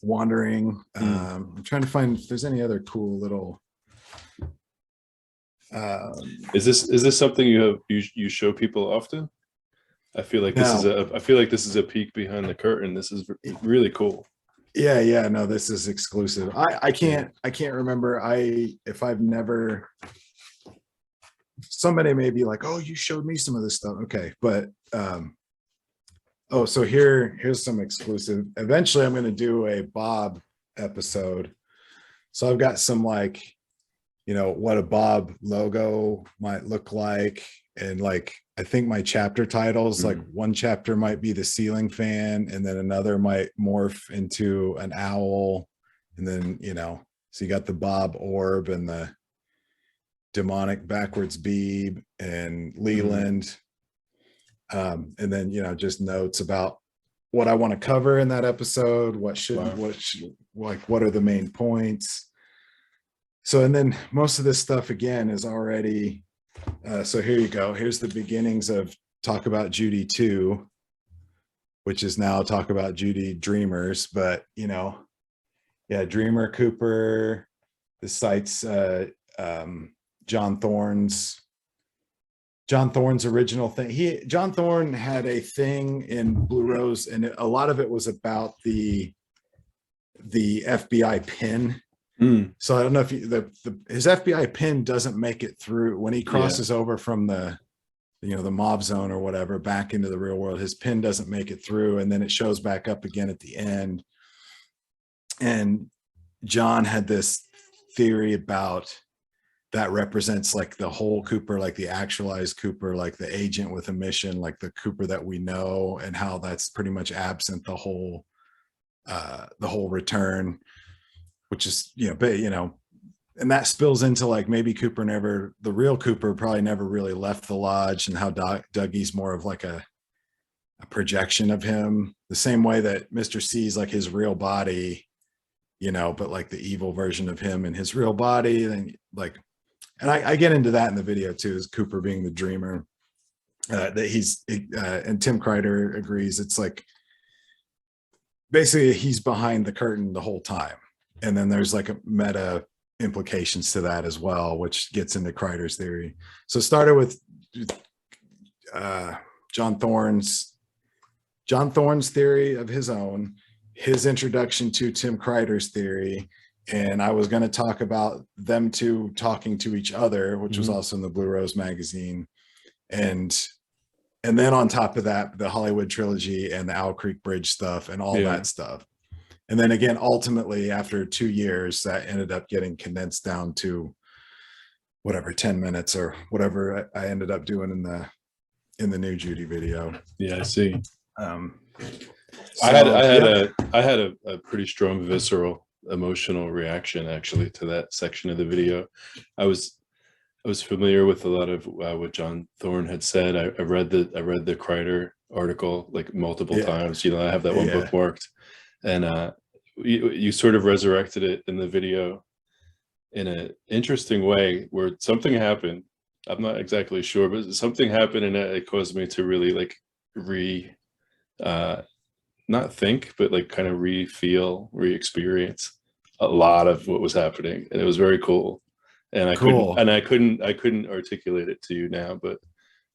wandering. I'm trying to find if there's any other cool little is this something you show people often? I feel like this is a peek behind the curtain. This is really cool. Yeah, no, this is exclusive. I can't remember if I've never, somebody may be like, oh, you showed me some of this stuff. Okay, but so here's some exclusive. Eventually I'm going to do a Bob episode. So I've got some like, what a Bob logo might look like. And like, I think my chapter titles, like one chapter might be the ceiling fan and then another might morph into an owl. And then, so you got the Bob orb and the demonic backwards Beeb and Leland. And then, just notes about what I want to cover in that episode, what are the main points. So, and then most of this stuff again is already, so here you go. Here's the beginnings of Talk About Judy 2, which is now Talk About Judy Dreamers, but Dreamer Cooper, the site's John Thorne's John Thorne's original thing. John Thorne had a thing in Blue Rose, and a lot of it was about the FBI pin. So I don't know if his FBI pin doesn't make it through when he crosses over from the mob zone or whatever back into the real world. His pin doesn't make it through, and then it shows back up again at the end. And John had this theory about that represents like the whole Cooper, like the actualized Cooper, like the agent with a mission, like the Cooper that we know, and how that's pretty much absent the whole return, which is, and that spills into like maybe the real Cooper probably never really left the lodge, and how Dougie's more of like a projection of him, the same way that Mr. C's like his real body, but like the evil version of him in his real body. And like, and I get into that in the video too, is Cooper being the dreamer, that and Tim Kreider agrees. It's like, basically he's behind the curtain the whole time. And then there's like a meta implications to that as well, which gets into Kreider's theory. So it started with John Thorne's theory of his own, his introduction to Tim Kreider's theory. And I was going to talk about them two talking to each other, which was also in the Blue Rose magazine. And then on top of that, the Hollywood trilogy and the Owl Creek Bridge stuff and all that stuff. And then again, ultimately, after 2 years, that ended up getting condensed down to whatever, 10 minutes or whatever I ended up doing in the new Judy video. Yeah, I see. I had a pretty strong visceral emotional reaction actually to that section of the video. I was familiar with a lot of what John Thorne had said. I read the Kreider article like multiple times. I have that one bookmarked, and you sort of resurrected it in the video in an interesting way, where something happened. I'm not exactly sure, but something happened, and it caused me to really like not think, but like kind of re-experience a lot of what was happening, and it was very cool. And I couldn't articulate it to you now, but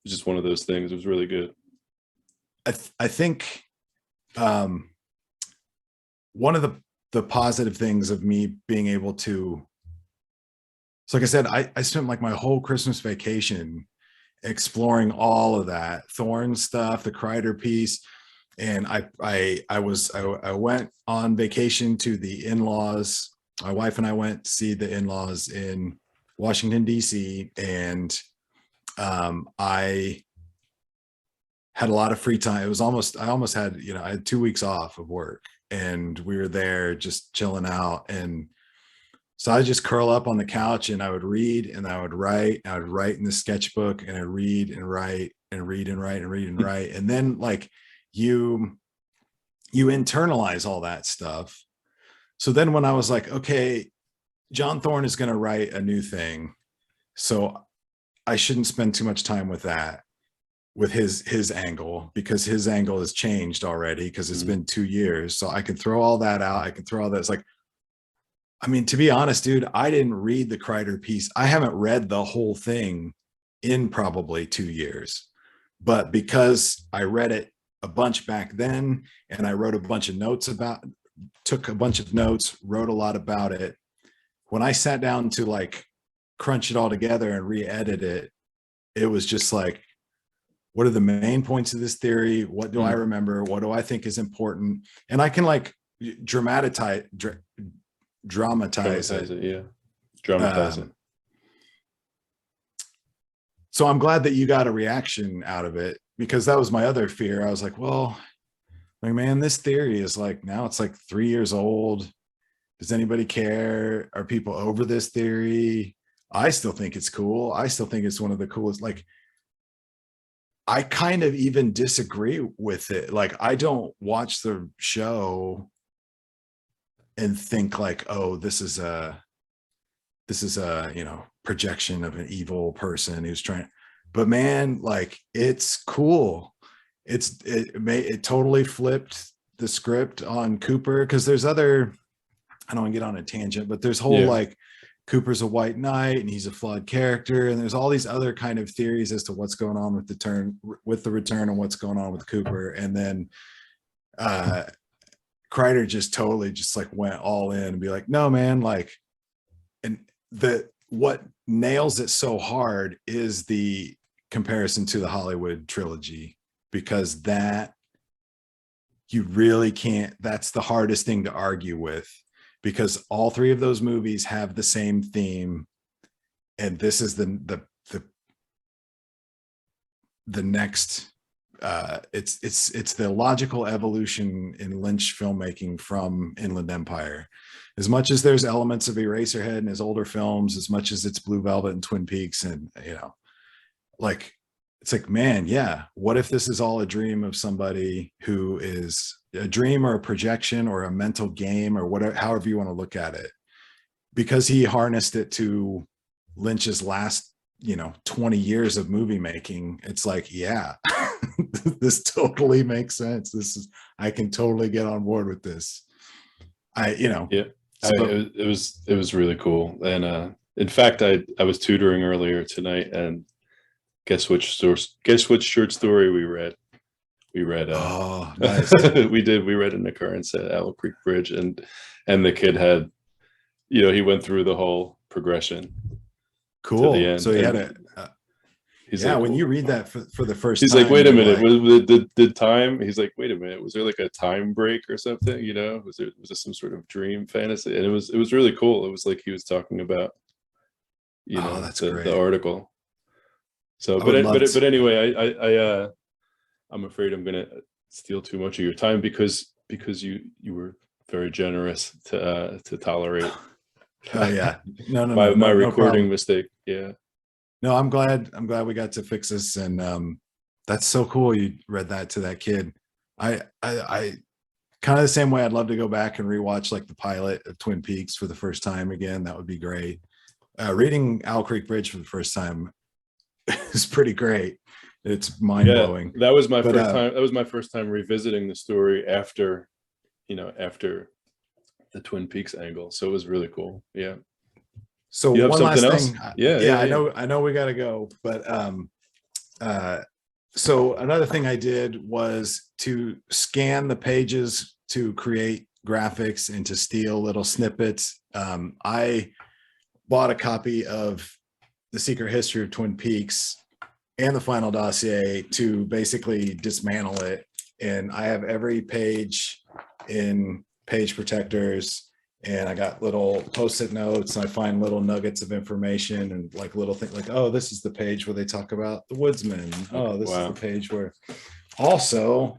it's just one of those things. It was really good. I think one of the positive things of me being able to, so like I said, I spent like my whole Christmas vacation exploring all of that Thorne stuff, the Kreider piece. And I went on vacation to the in-laws. My wife and I went to see the in-laws in Washington, DC. And I had a lot of free time. I almost had, I had 2 weeks off of work, and we were there just chilling out. And so I just curl up on the couch, and I would read, and I would write. I would write in the sketchbook, and I read and write and read and write and read and write. And then like you internalize all that stuff. So then when I was like, okay, John Thorne is going to write a new thing, so I shouldn't spend too much time with that, with his angle, because his angle has changed already, because it's been 2 years. So I can throw all that out. I can throw all that. It's like, I mean, to be honest, dude, I didn't read the Kreider piece. I haven't read the whole thing in probably 2 years, but because I read it a bunch back then, and I wrote a bunch of notes took a bunch of notes, wrote a lot about it. When I sat down to like crunch it all together and re-edit it, it was just like, what are the main points of this theory? What do I remember? What do I think is important? And I can like dramatize it. Dramatize it. So I'm glad that you got a reaction out of it, because that was my other fear. I was like, well, like, man, this theory is like, now it's like 3 years old. Does anybody care? Are people over this theory? I still think it's cool. I still think it's one of the coolest. Like, I kind of even disagree with it. Like, I don't watch the show and think like, oh, this is a projection of an evil person who's trying. But man, like, it's cool. It totally flipped the script on Cooper, because there's other, I don't want to get on a tangent, but there's whole like Cooper's a white knight and he's a flawed character. And there's all these other kind of theories as to what's going on with the return and what's going on with Cooper. And then Kreider just totally just like went all in and be like, no, man, like, and what nails it so hard is the comparison to the Hollywood trilogy, because that you really can't, that's the hardest thing to argue with, because all three of those movies have the same theme. And this is the next, it's the logical evolution in Lynch filmmaking from Inland Empire. As much as there's elements of Eraserhead in his older films, as much as it's Blue Velvet and Twin Peaks, and like, it's like, man, yeah, what if this is all a dream of somebody who is a dream or a projection or a mental game or whatever, however you want to look at it, because he harnessed it to Lynch's last 20 years of movie making. It's like, yeah, this totally makes sense. I can totally get on board with this. Yeah. It was really cool. And in fact, I was tutoring earlier tonight, and guess which short story we read? We read oh, nice. we read An Occurrence at Owl Creek Bridge, and the kid had, he went through the whole progression. Cool. To the end. So he had a he's yeah, like, when you read that for the first he's time, like, wait a minute, like, did time, he's like, wait a minute, was there like a time break or something? Was this some sort of dream fantasy? And it was really cool. It was like he was talking about that's great. the article. So but anyway, I'm afraid I'm gonna steal too much of your time, because you were very generous to tolerate oh yeah, no my recording no mistake. Yeah. No, I'm glad we got to fix this. And that's so cool you read that to that kid. I kind of the same way. I'd love to go back and rewatch like the pilot of Twin Peaks for the first time again. That would be great. Reading Owl Creek Bridge for the first time is pretty great. It's mind-blowing. That was my first time. That was my first time revisiting the story after the Twin Peaks angle. So it was really cool. Yeah. So you have one last else? thing. Yeah. I know we got to go, but so another thing I did was to scan the pages to create graphics and to steal little snippets. I bought a copy of The Secret History of Twin Peaks and the final dossier to basically dismantle it. And I have every page in page protectors, and I got little post-it notes, and I find little nuggets of information and like little things like, oh, this is the page where they talk about the woodsman. Oh, this is the page where also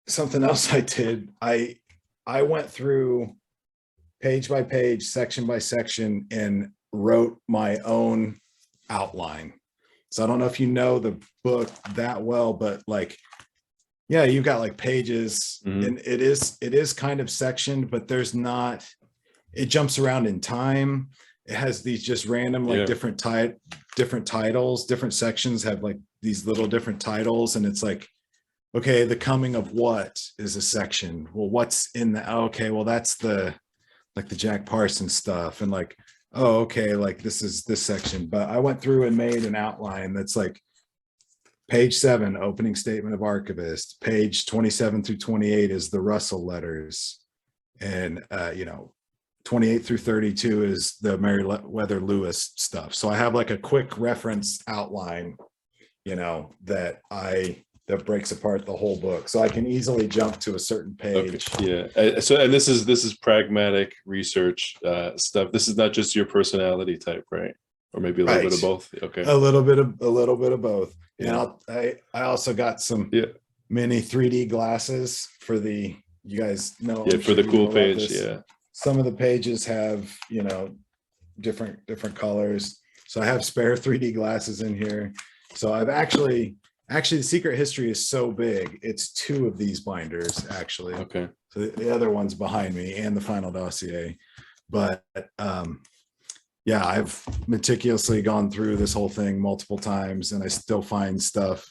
something else I did. I went through page by page, section by section, and wrote my own outline. So I don't know if you know the book that well, but like, yeah, you've got like pages, and it is kind of sectioned, but there's not, it jumps around in time. It has these just random, like different titles, different sections have like these little different titles. And it's like, okay, the coming of what is a section? Well, what's in the, okay, well, that's the Jack Parsons stuff. And like, oh, okay, like this is this section. But I went through and made an outline that's like, page 7, opening statement of archivist. Page 27 through 28 is the Russell letters. And, 28 through 32 is the Meriwether Lewis stuff. So I have like a quick reference outline, that breaks apart the whole book. So I can easily jump to a certain page. Okay. Yeah. So, and this is pragmatic research stuff. This is not just your personality type, right? Or maybe a little bit of both. Okay. A little bit of both. Yeah. And I also got some mini 3D glasses for you guys know. Yeah, for the cool page. Yeah. Some of the pages have, different colors. So I have spare 3D glasses in here. So I've actually The Secret History is so big. It's 2 of these binders actually. Okay. So the other one's behind me, and the final dossier. But yeah, I've meticulously gone through this whole thing multiple times, and I still find stuff.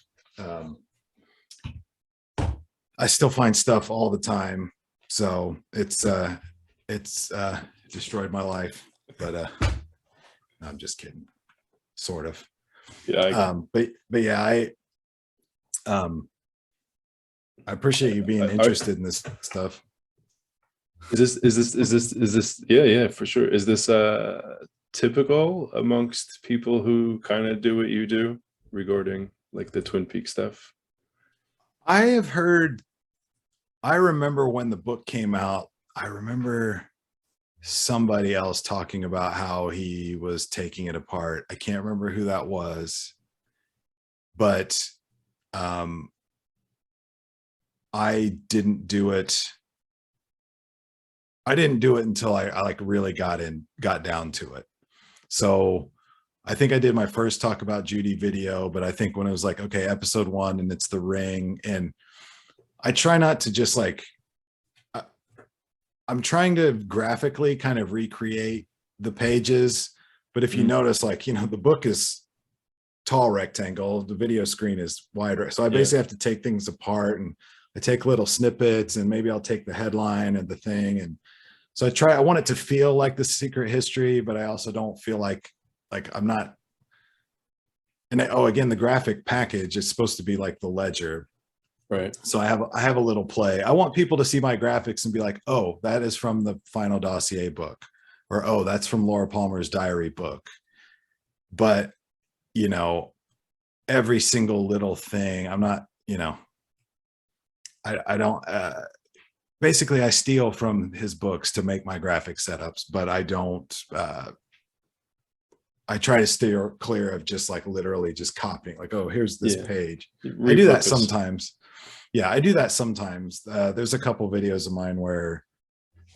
I still find stuff all the time. So it's destroyed my life. But no, I'm just kidding. Sort of. Yeah. But yeah, I appreciate you being interested in this stuff. Is this yeah, for sure. Is this typical amongst people who kind of do what you do regarding like the Twin Peaks stuff? I have heard, I remember when the book came out, I remember somebody else talking about how he was taking it apart. I can't remember who that was, but I didn't do it. I didn't do it until I like really got down to it. So I think I did my first talk about Judy video, but I think when it was like, okay, episode 1 and it's the ring, and I try not to just like, I'm trying to graphically kind of recreate the pages. But if you notice, like, you know, the book is tall rectangle, the video screen is wider. So I basically have to take things apart, and I take little snippets, and maybe I'll take the headline and the thing. And so I want it to feel like the secret history, but I also don't feel like I'm not. And again, the graphic package is supposed to be like the ledger. Right. So I have a little play. I want people to see my graphics and be like, oh, that is from the final dossier book, or, oh, that's from Laura Palmer's diary book. But, you know, every single little thing, I'm not, you know, I don't, basically I steal from his books to make my graphic setups, but I don't, I try to steer clear of just like literally just copying, like, oh, here's this page. I do that sometimes. Yeah, I do that sometimes. There's a couple videos of mine where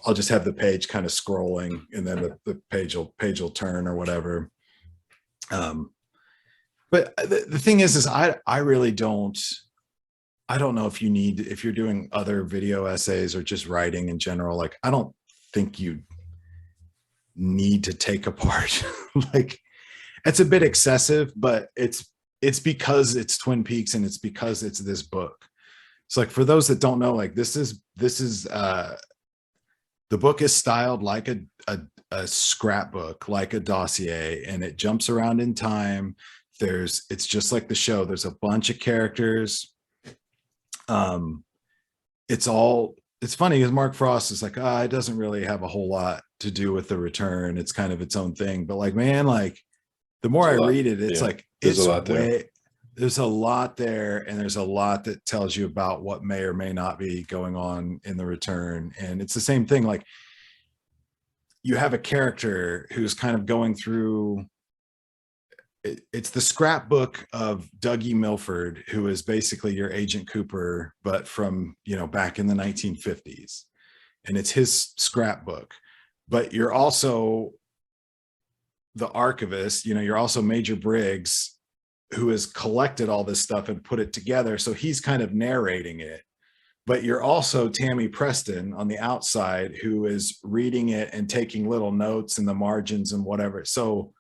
I'll just have the page kind of scrolling, and then the page will turn or whatever. But the thing is I really don't. I don't know if if you're doing other video essays or just writing in general. Like, I don't think you need to take apart. Like, it's a bit excessive, but it's because it's Twin Peaks, and it's because it's this book. So like, for those that don't know, like, this is the book is styled like a scrapbook, like a dossier, and it jumps around in time. It's just like the show. There's a bunch of characters. It's funny because Mark Frost is like, it doesn't really have a whole lot to do with the return. It's kind of its own thing. But like, man, like, the more I read it, it's like, there's a lot there, and there's a lot that tells you about what may or may not be going on in the return. And it's the same thing. Like, you have a character who's kind of going through, it's the scrapbook of Dougie Milford, who is basically your Agent Cooper, but from, you know, back in the 1950s. And it's his scrapbook. But you're also the archivist, you know, you're also Major Briggs, who has collected all this stuff and put it together. So he's kind of narrating it. But you're also Tammy Preston on the outside, who is reading it and taking little notes in the margins and whatever. So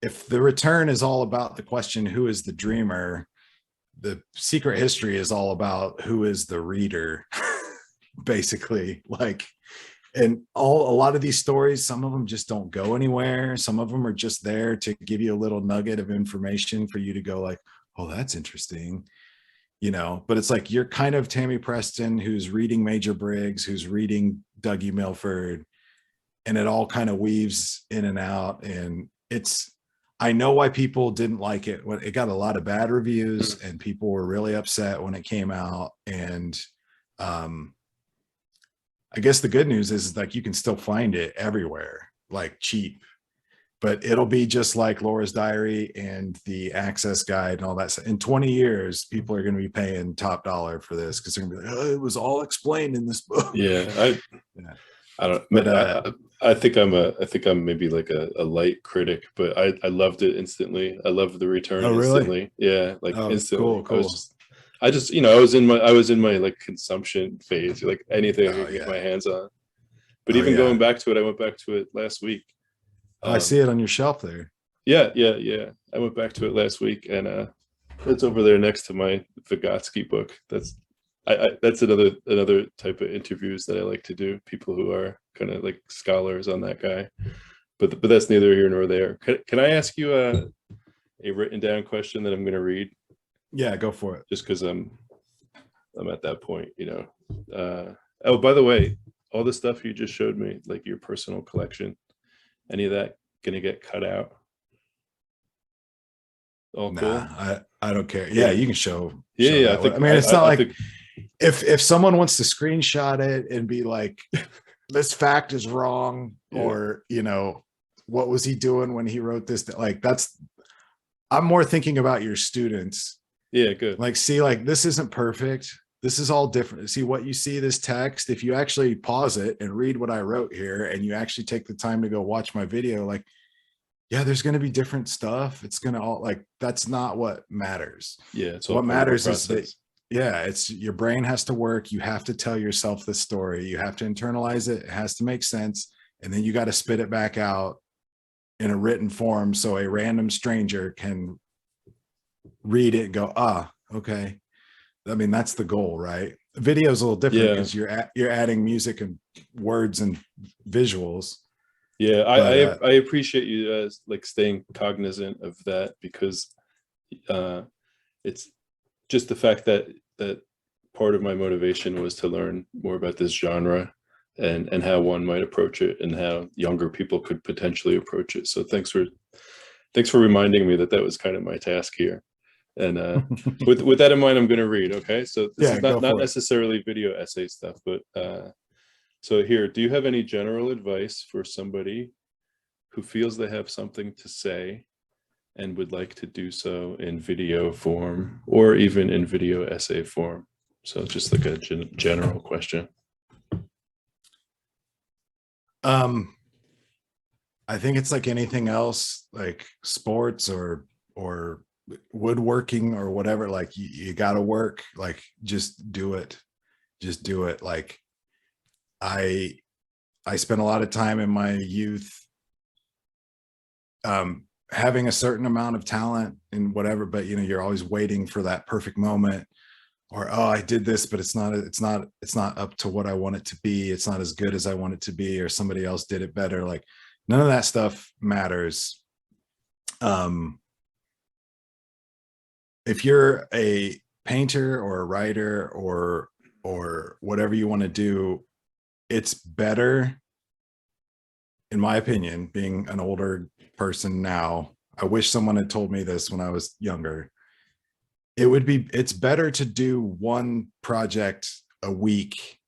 if the return is all about the question, who is the dreamer, the secret history is all about who is the reader, basically. Like, and a lot of these stories, some of them just don't go anywhere. Some of them are just there to give you a little nugget of information for you to go like, oh, that's interesting, you know. But it's like, you're kind of Tammy Preston, who's reading Major Briggs, who's reading Dougie Milford, and it all kind of weaves in and out. And I know why people didn't like it. It got a lot of bad reviews, and people were really upset when it came out. And I guess the good news is like, you can still find it everywhere, like cheap, but it'll be just like Laura's diary and the access guide and all that. In 20 years, people are going to be paying top dollar for this, because they're going to be like, oh, it was all explained in this book. Yeah. I don't, but I think I'm maybe like a light critic, but I loved it instantly. I loved the return instantly. Yeah, like instantly. Cool. I just, you know, I was in my like consumption phase, like anything I could get my hands on. But even going back to it, I went back to it last week. I see it on your shelf there. Yeah. I went back to it last week, and it's over there next to my Vygotsky book. That's that's another type of interviews that I like to do. People who are kind of like scholars on that guy, but that's neither here nor there. Can I ask you a written down question that I'm going to read? Yeah, go for it. Just because I'm at that point, you know. Oh, by the way, all the stuff you just showed me, like your personal collection, any of that gonna get cut out? All cool? Nah, I don't care. Yeah, you can show. Yeah, I mean, it's not like if someone wants to screenshot it and be like, this fact is wrong, or you know, what was he doing when he wrote this? Like, I'm more thinking about your students. Yeah, good. Like, see, like, this isn't perfect. This is all different. See what you see, this text, if you actually pause it and read what I wrote here, and you actually take the time to go watch my video, like, yeah, there's going to be different stuff. It's going to all, like, that's not what matters. Yeah, it's what matters is that, yeah, it's your brain has to work. You have to tell yourself the story. You have to internalize it. It has to make sense. And then you got to spit it back out in a written form so a random stranger can read it and go, ah, okay. I mean, that's the goal, right? Video is a little different because you're adding music and words and visuals. Yeah, I appreciate you like staying cognizant of that, because it's just the fact that part of my motivation was to learn more about this genre and how one might approach it and how younger people could potentially approach it. So thanks for reminding me that was kind of my task here. And with that in mind, I'm going to read. Okay, so this is not necessarily video essay stuff, but so here, do you have any general advice for somebody who feels they have something to say and would like to do so in video form or even in video essay form? So just like a general question. I think it's like anything else, like sports or woodworking or whatever. Like you got to work. Like just do it. Like I spent a lot of time in my youth having a certain amount of talent and whatever, but you know, you're always waiting for that perfect moment, or oh, I did this, but it's not up to what I want it to be. It's not as good as I want it to be, or somebody else did it better. Like none of that stuff matters. If you're a painter or a writer or whatever you want to do, it's better, in my opinion, being an older person now. I wish someone had told me this when I was younger. It's better to do one project a week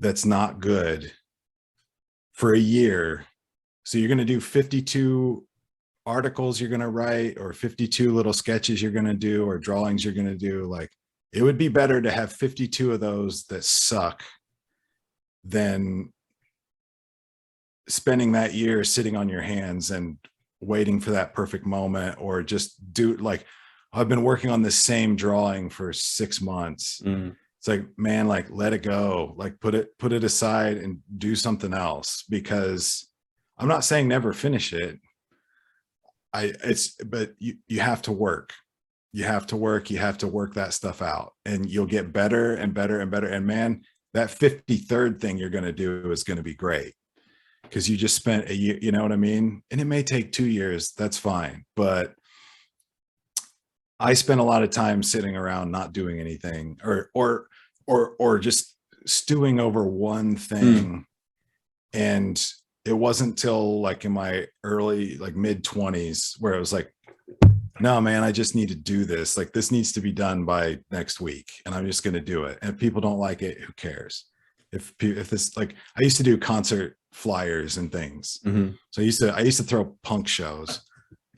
that's not good for a year. So you're going to do 52 articles you're going to write, or 52 little sketches you're going to do, or drawings you're going to do. Like it would be better to have 52 of those that suck than spending that year sitting on your hands and waiting for that perfect moment, or just do like, I've been working on this same drawing for 6 months. It's like, man, like let it go, like put it aside and do something else, because I'm not saying never finish it. But you have to work. You have to work that stuff out, and you'll get better and better and better. And man, that 53rd thing you're going to do is going to be great, because you just spent a year, you know what I mean? And it may take 2 years, that's fine. But I spent a lot of time sitting around not doing anything, or just stewing over one thing. And it wasn't till like in my early, like mid 20s, where it was like, no, man, I just need to do this. Like this needs to be done by next week, and I'm just going to do it. And if people don't like it, who cares? If this, like, I used to do concert flyers and things. So I used to throw punk shows,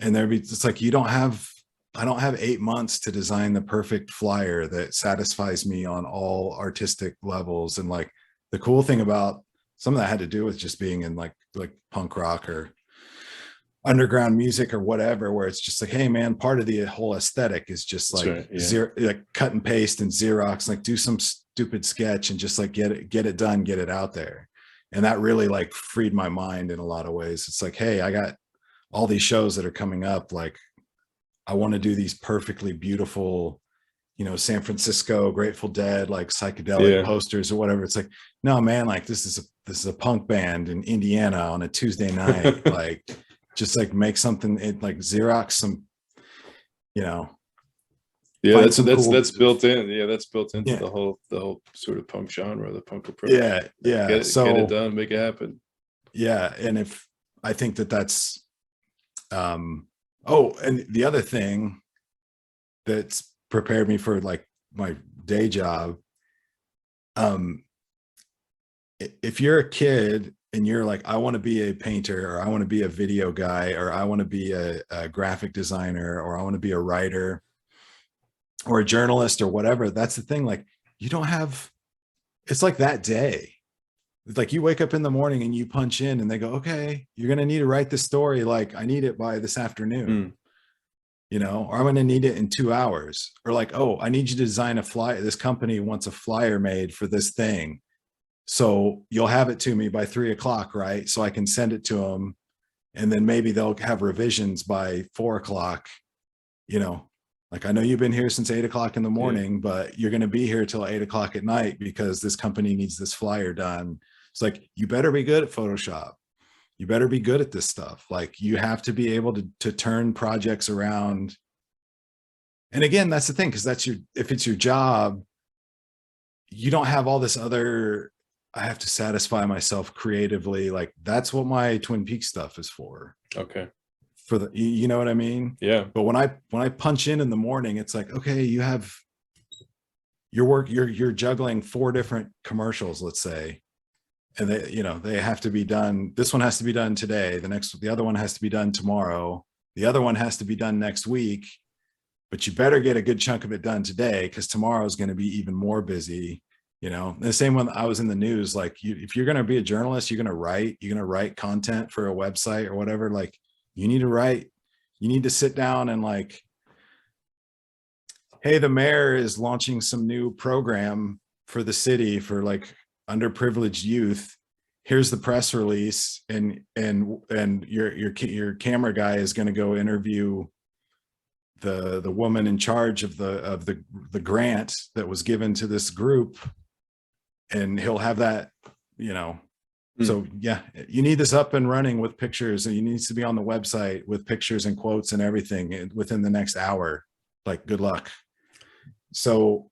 and it's like, I don't have 8 months to design the perfect flyer that satisfies me on all artistic levels. And like the cool thing about some of that had to do with just being in like punk rock or underground music or whatever, where it's just like, hey man, part of the whole aesthetic is just like like cut and paste and Xerox, like do some stupid sketch and just like get it done, get it out there. And that really like freed my mind in a lot of ways. It's like, hey, I got all these shows that are coming up. Like I want to do these perfectly beautiful San Francisco Grateful Dead, like psychedelic Yeah. posters or whatever. It's like, no, man, like this is a punk band in Indiana on a Tuesday night. Like, just like make something, like Xerox some, Yeah, find some cool. that's built in. Yeah, that's built into Yeah, the whole sort of punk genre, the punk approach. yeah, yeah. Get it done, make it happen. Yeah, and if I think that's oh, and the other thing that's prepared me for like my day job, if you're a kid and you're like, I want to be a painter, or I want to be a video guy, or I want to be a graphic designer, or I want to be a writer or a journalist or whatever, that's the thing. Like, you don't have, it's like that day. It's like you wake up in the morning and you punch in and they go, okay, you're going to need to write this story. Like, I need it by this afternoon, or I'm going to need it in 2 hours. Or like, oh, I need you to design a flyer. This company wants a flyer made for this thing. So you'll have it to me by 3 o'clock, right? So I can send it to them. And then maybe they'll have revisions by 4 o'clock, like, I know you've been here since 8 o'clock in the morning, but you're going to be here till 8 o'clock at night because this company needs this flyer done. It's like, you better be good at Photoshop. You better be good at this stuff. Like, you have to be able to turn projects around. And again, that's the thing, because if it's your job, you don't have all this other, I have to satisfy myself creatively. Like, that's what my Twin Peaks stuff is for. Okay. For the, you know what I mean? Yeah. But when I punch in the morning, it's like, okay, you have your work, you're juggling 4 different commercials, let's say, and they have to be done. This one has to be done today. The other one has to be done tomorrow. The other one has to be done next week, but you better get a good chunk of it done today, because tomorrow is going to be even more busy. The same when I was in the news, like, if you're going to be a journalist, you're going to write content for a website or whatever. Like, you need to sit down and like, hey, the mayor is launching some new program for the city for like underprivileged youth. Here's the press release, and your camera guy is going to go interview the woman in charge of the grant that was given to this group, and he'll have that, So yeah, you need this up and running with pictures, and it needs to be on the website with pictures and quotes and everything within the next hour. Like, good luck. So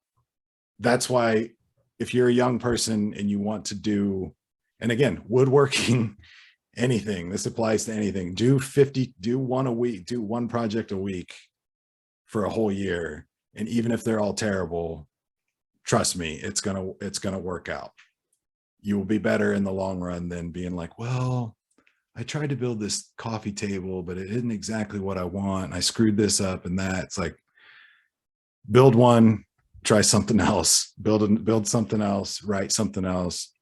that's why, if you're a young person and you want to do, and again, woodworking, anything, this applies to anything, do one a week, do one project a week for a whole year. And even if they're all terrible, trust me, it's gonna work out. You will be better in the long run than being like, well, I tried to build this coffee table, but it isn't exactly what I want. I screwed this up and that. It's like, build one, try something else, build something else, write something else.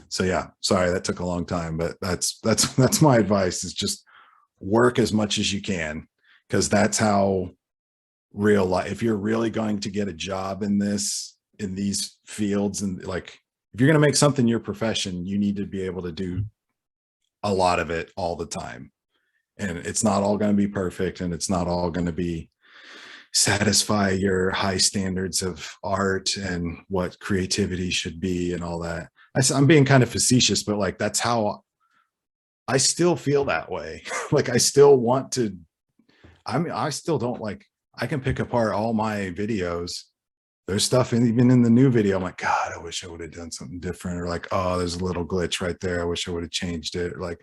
So yeah, sorry, that took a long time, but that's my advice, is just work as much as you can, because that's how real life, if you're really going to get a job in these fields, and like, if you're going to make something your profession, you need to be able to do a lot of it all the time. And it's not all going to be perfect, and it's not all going to be satisfy your high standards of art and what creativity should be and all that. I'm being kind of facetious, but like, that's how I still feel that way. Like, I still want to, I still don't like, I can pick apart all my videos. There's stuff even in the new video, I'm like, God, I wish I would have done something different. Or like, oh, there's a little glitch right there, I wish I would have changed it. Or like,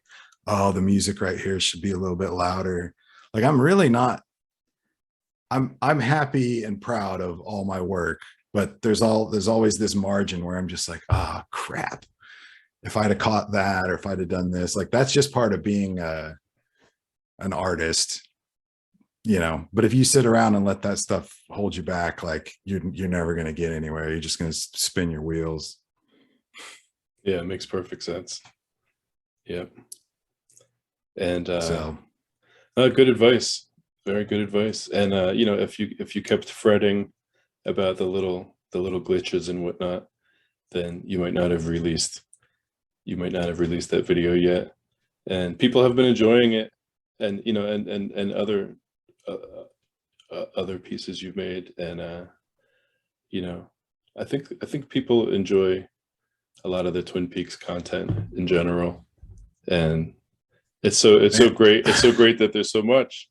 oh, the music right here should be a little bit louder. Like, I'm really not, I'm happy and proud of all my work, but there's always this margin where I'm just like, ah, crap, if I'd have caught that, or if I'd have done this. Like, that's just part of being an artist, but if you sit around and let that stuff hold you back, like, you're never going to get anywhere. You're just going to spin your wheels. Yeah, it makes perfect sense. Yep. And good advice, very good advice. And if you kept fretting about the little glitches and whatnot, then you might not have released that video yet. And people have been enjoying it, and and other pieces you've made, and you know, I think people enjoy a lot of the Twin Peaks content in general, and it's so great. It's so great that there's so much.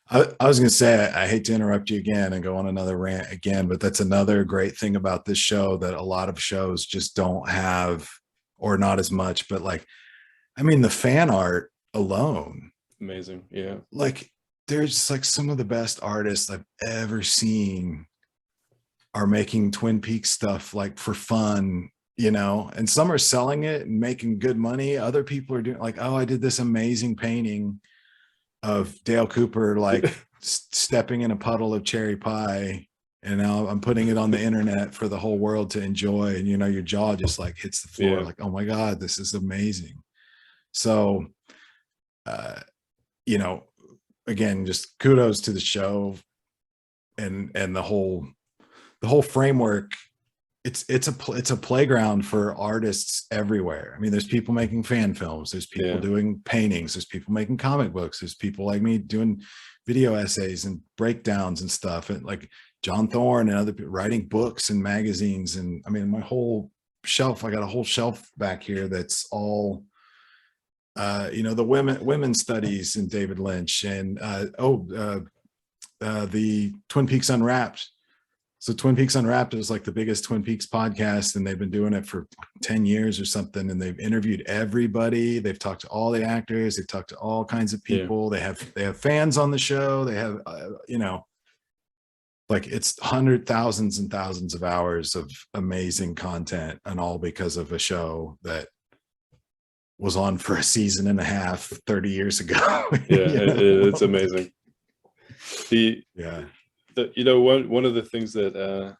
I was going to say, I hate to interrupt you again and go on another rant again, but that's another great thing about this show that a lot of shows just don't have, or not as much. But like, I mean, the fan art alone, Amazing. Yeah. like there's like some of the best artists I've ever seen are making Twin Peaks stuff like for fun, you know, and some are selling it and making good money. Other people are doing like, oh, I did this amazing painting of Dale Cooper, like stepping in a puddle of cherry pie. And now I'm putting it on the internet for the whole world to enjoy. And, you know, your jaw just like hits the floor, like, oh my God, this is amazing. So, you know, again, just kudos to the show and the whole framework. It's a playground for artists everywhere. I mean, there's people making fan films, there's people doing paintings, there's people making comic books, there's people like me doing video essays and breakdowns and stuff, and like John Thorne and other people writing books and magazines. And I mean, my whole shelf, I got a whole shelf back here that's all you know, the women's studies and David Lynch and the Twin Peaks Unwrapped. So Twin Peaks Unwrapped is like the biggest Twin Peaks podcast, and they've been doing it for 10 years or something. And they've interviewed everybody. They've talked to all the actors. They've talked to all kinds of people. They have fans on the show. They have, you know, like it's thousands and thousands of hours of amazing content, and all because of a show that was on for a season and a half 30 years ago. Yeah, it's amazing. You know, one of the things that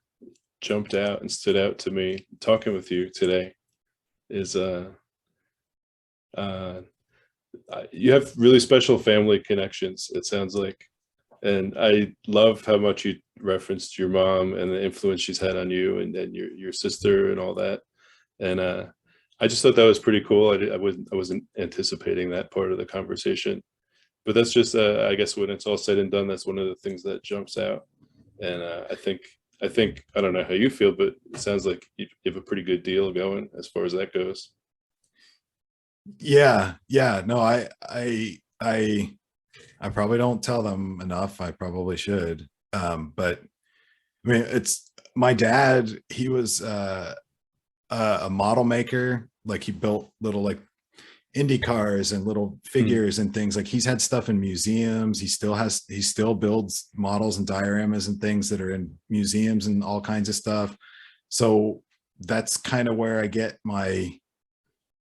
jumped out and stood out to me talking with you today is you have really special family connections, it sounds like. And I love how much you referenced your mom and the influence she's had on you, and then your sister and all that. And I just thought that was pretty cool. I wasn't anticipating that part of the conversation. But that's just, I guess, when it's all said and done, that's one of the things that jumps out. And I think, I don't know how you feel, but it sounds like you have a pretty good deal going as far as that goes. Yeah. No, I probably don't tell them enough. I probably should. But I mean, it's my dad. He was a model maker. Like he built little like Indy cars and little figures and things. Like he's had stuff in museums. He still builds models and dioramas and things that are in museums and all kinds of stuff. So that's kind of where I get my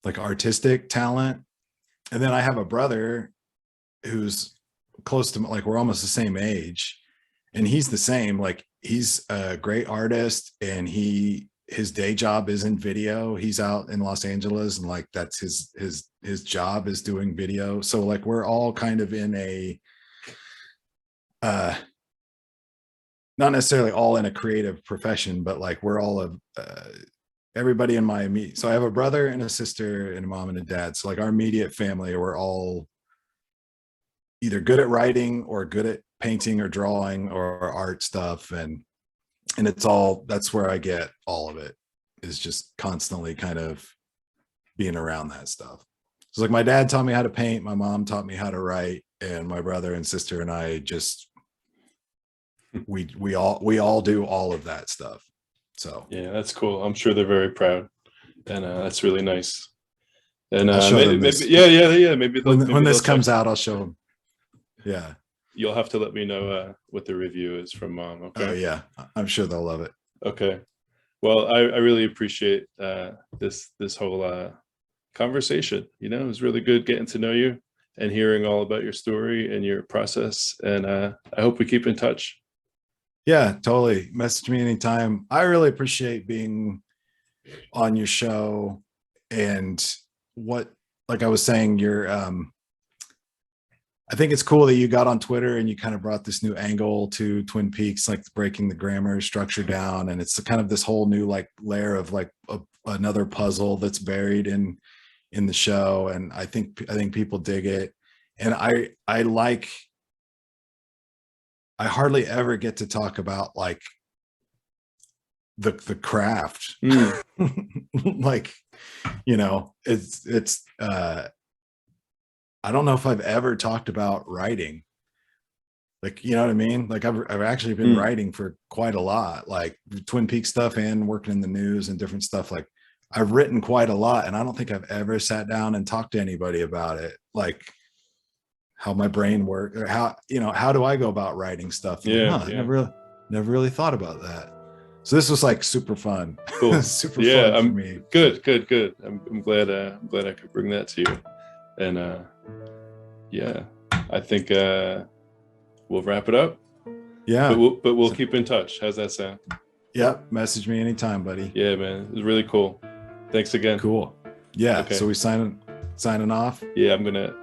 like artistic talent. And then I have a brother who's close to, like, we're almost the same age, and he's the same. Like he's a great artist, and his day job is in video. He's out in Los Angeles, and like that's his job is doing video. So like we're all kind of in a not necessarily all in a creative profession, but like we're all of everybody in my immediate. So I have a brother and a sister and a mom and a dad. So like our immediate family, we're all either good at writing or good at painting or drawing or art stuff. And it's all, that's where I get all of it, is just constantly kind of being around that stuff. So like my dad taught me how to paint, my mom taught me how to write, and my brother and sister and I just, we all do all of that stuff. So yeah, that's cool. I'm sure they're very proud, and that's really nice. And maybe when this comes out, I'll show them. Yeah, you'll have to let me know what the review is from mom. Okay. Oh yeah, I'm sure they'll love it. Okay. Well, I really appreciate this whole conversation. You know, it was really good getting to know you and hearing all about your story and your process. And I hope we keep in touch. Yeah, totally. Message me anytime. I really appreciate being on your show. And what, like I was saying, you're I think it's cool that you got on Twitter and you kind of brought this new angle to Twin Peaks, like breaking the grammar structure down. And it's kind of this whole new like layer of like another puzzle that's buried in the show. And I think people dig it. And I hardly ever get to talk about like the craft. Like, it's I don't know if I've ever talked about writing. Like, you know what I mean? Like I've actually been writing for quite a lot, like Twin Peaks stuff and working in the news and different stuff. Like I've written quite a lot, and I don't think I've ever sat down and talked to anybody about it. Like how my brain works, or how do I go about writing stuff? Like, never really thought about that. So this was like super fun. Cool. Super fun for me. Good. I'm glad I could bring that to you. And I think we'll wrap it up. Yeah. But we'll keep in touch. How's that sound? Yep. Message me anytime, buddy. Yeah, man. It was really cool. Thanks again. Cool. Yeah. Okay. So we signing off. Yeah, I'm gonna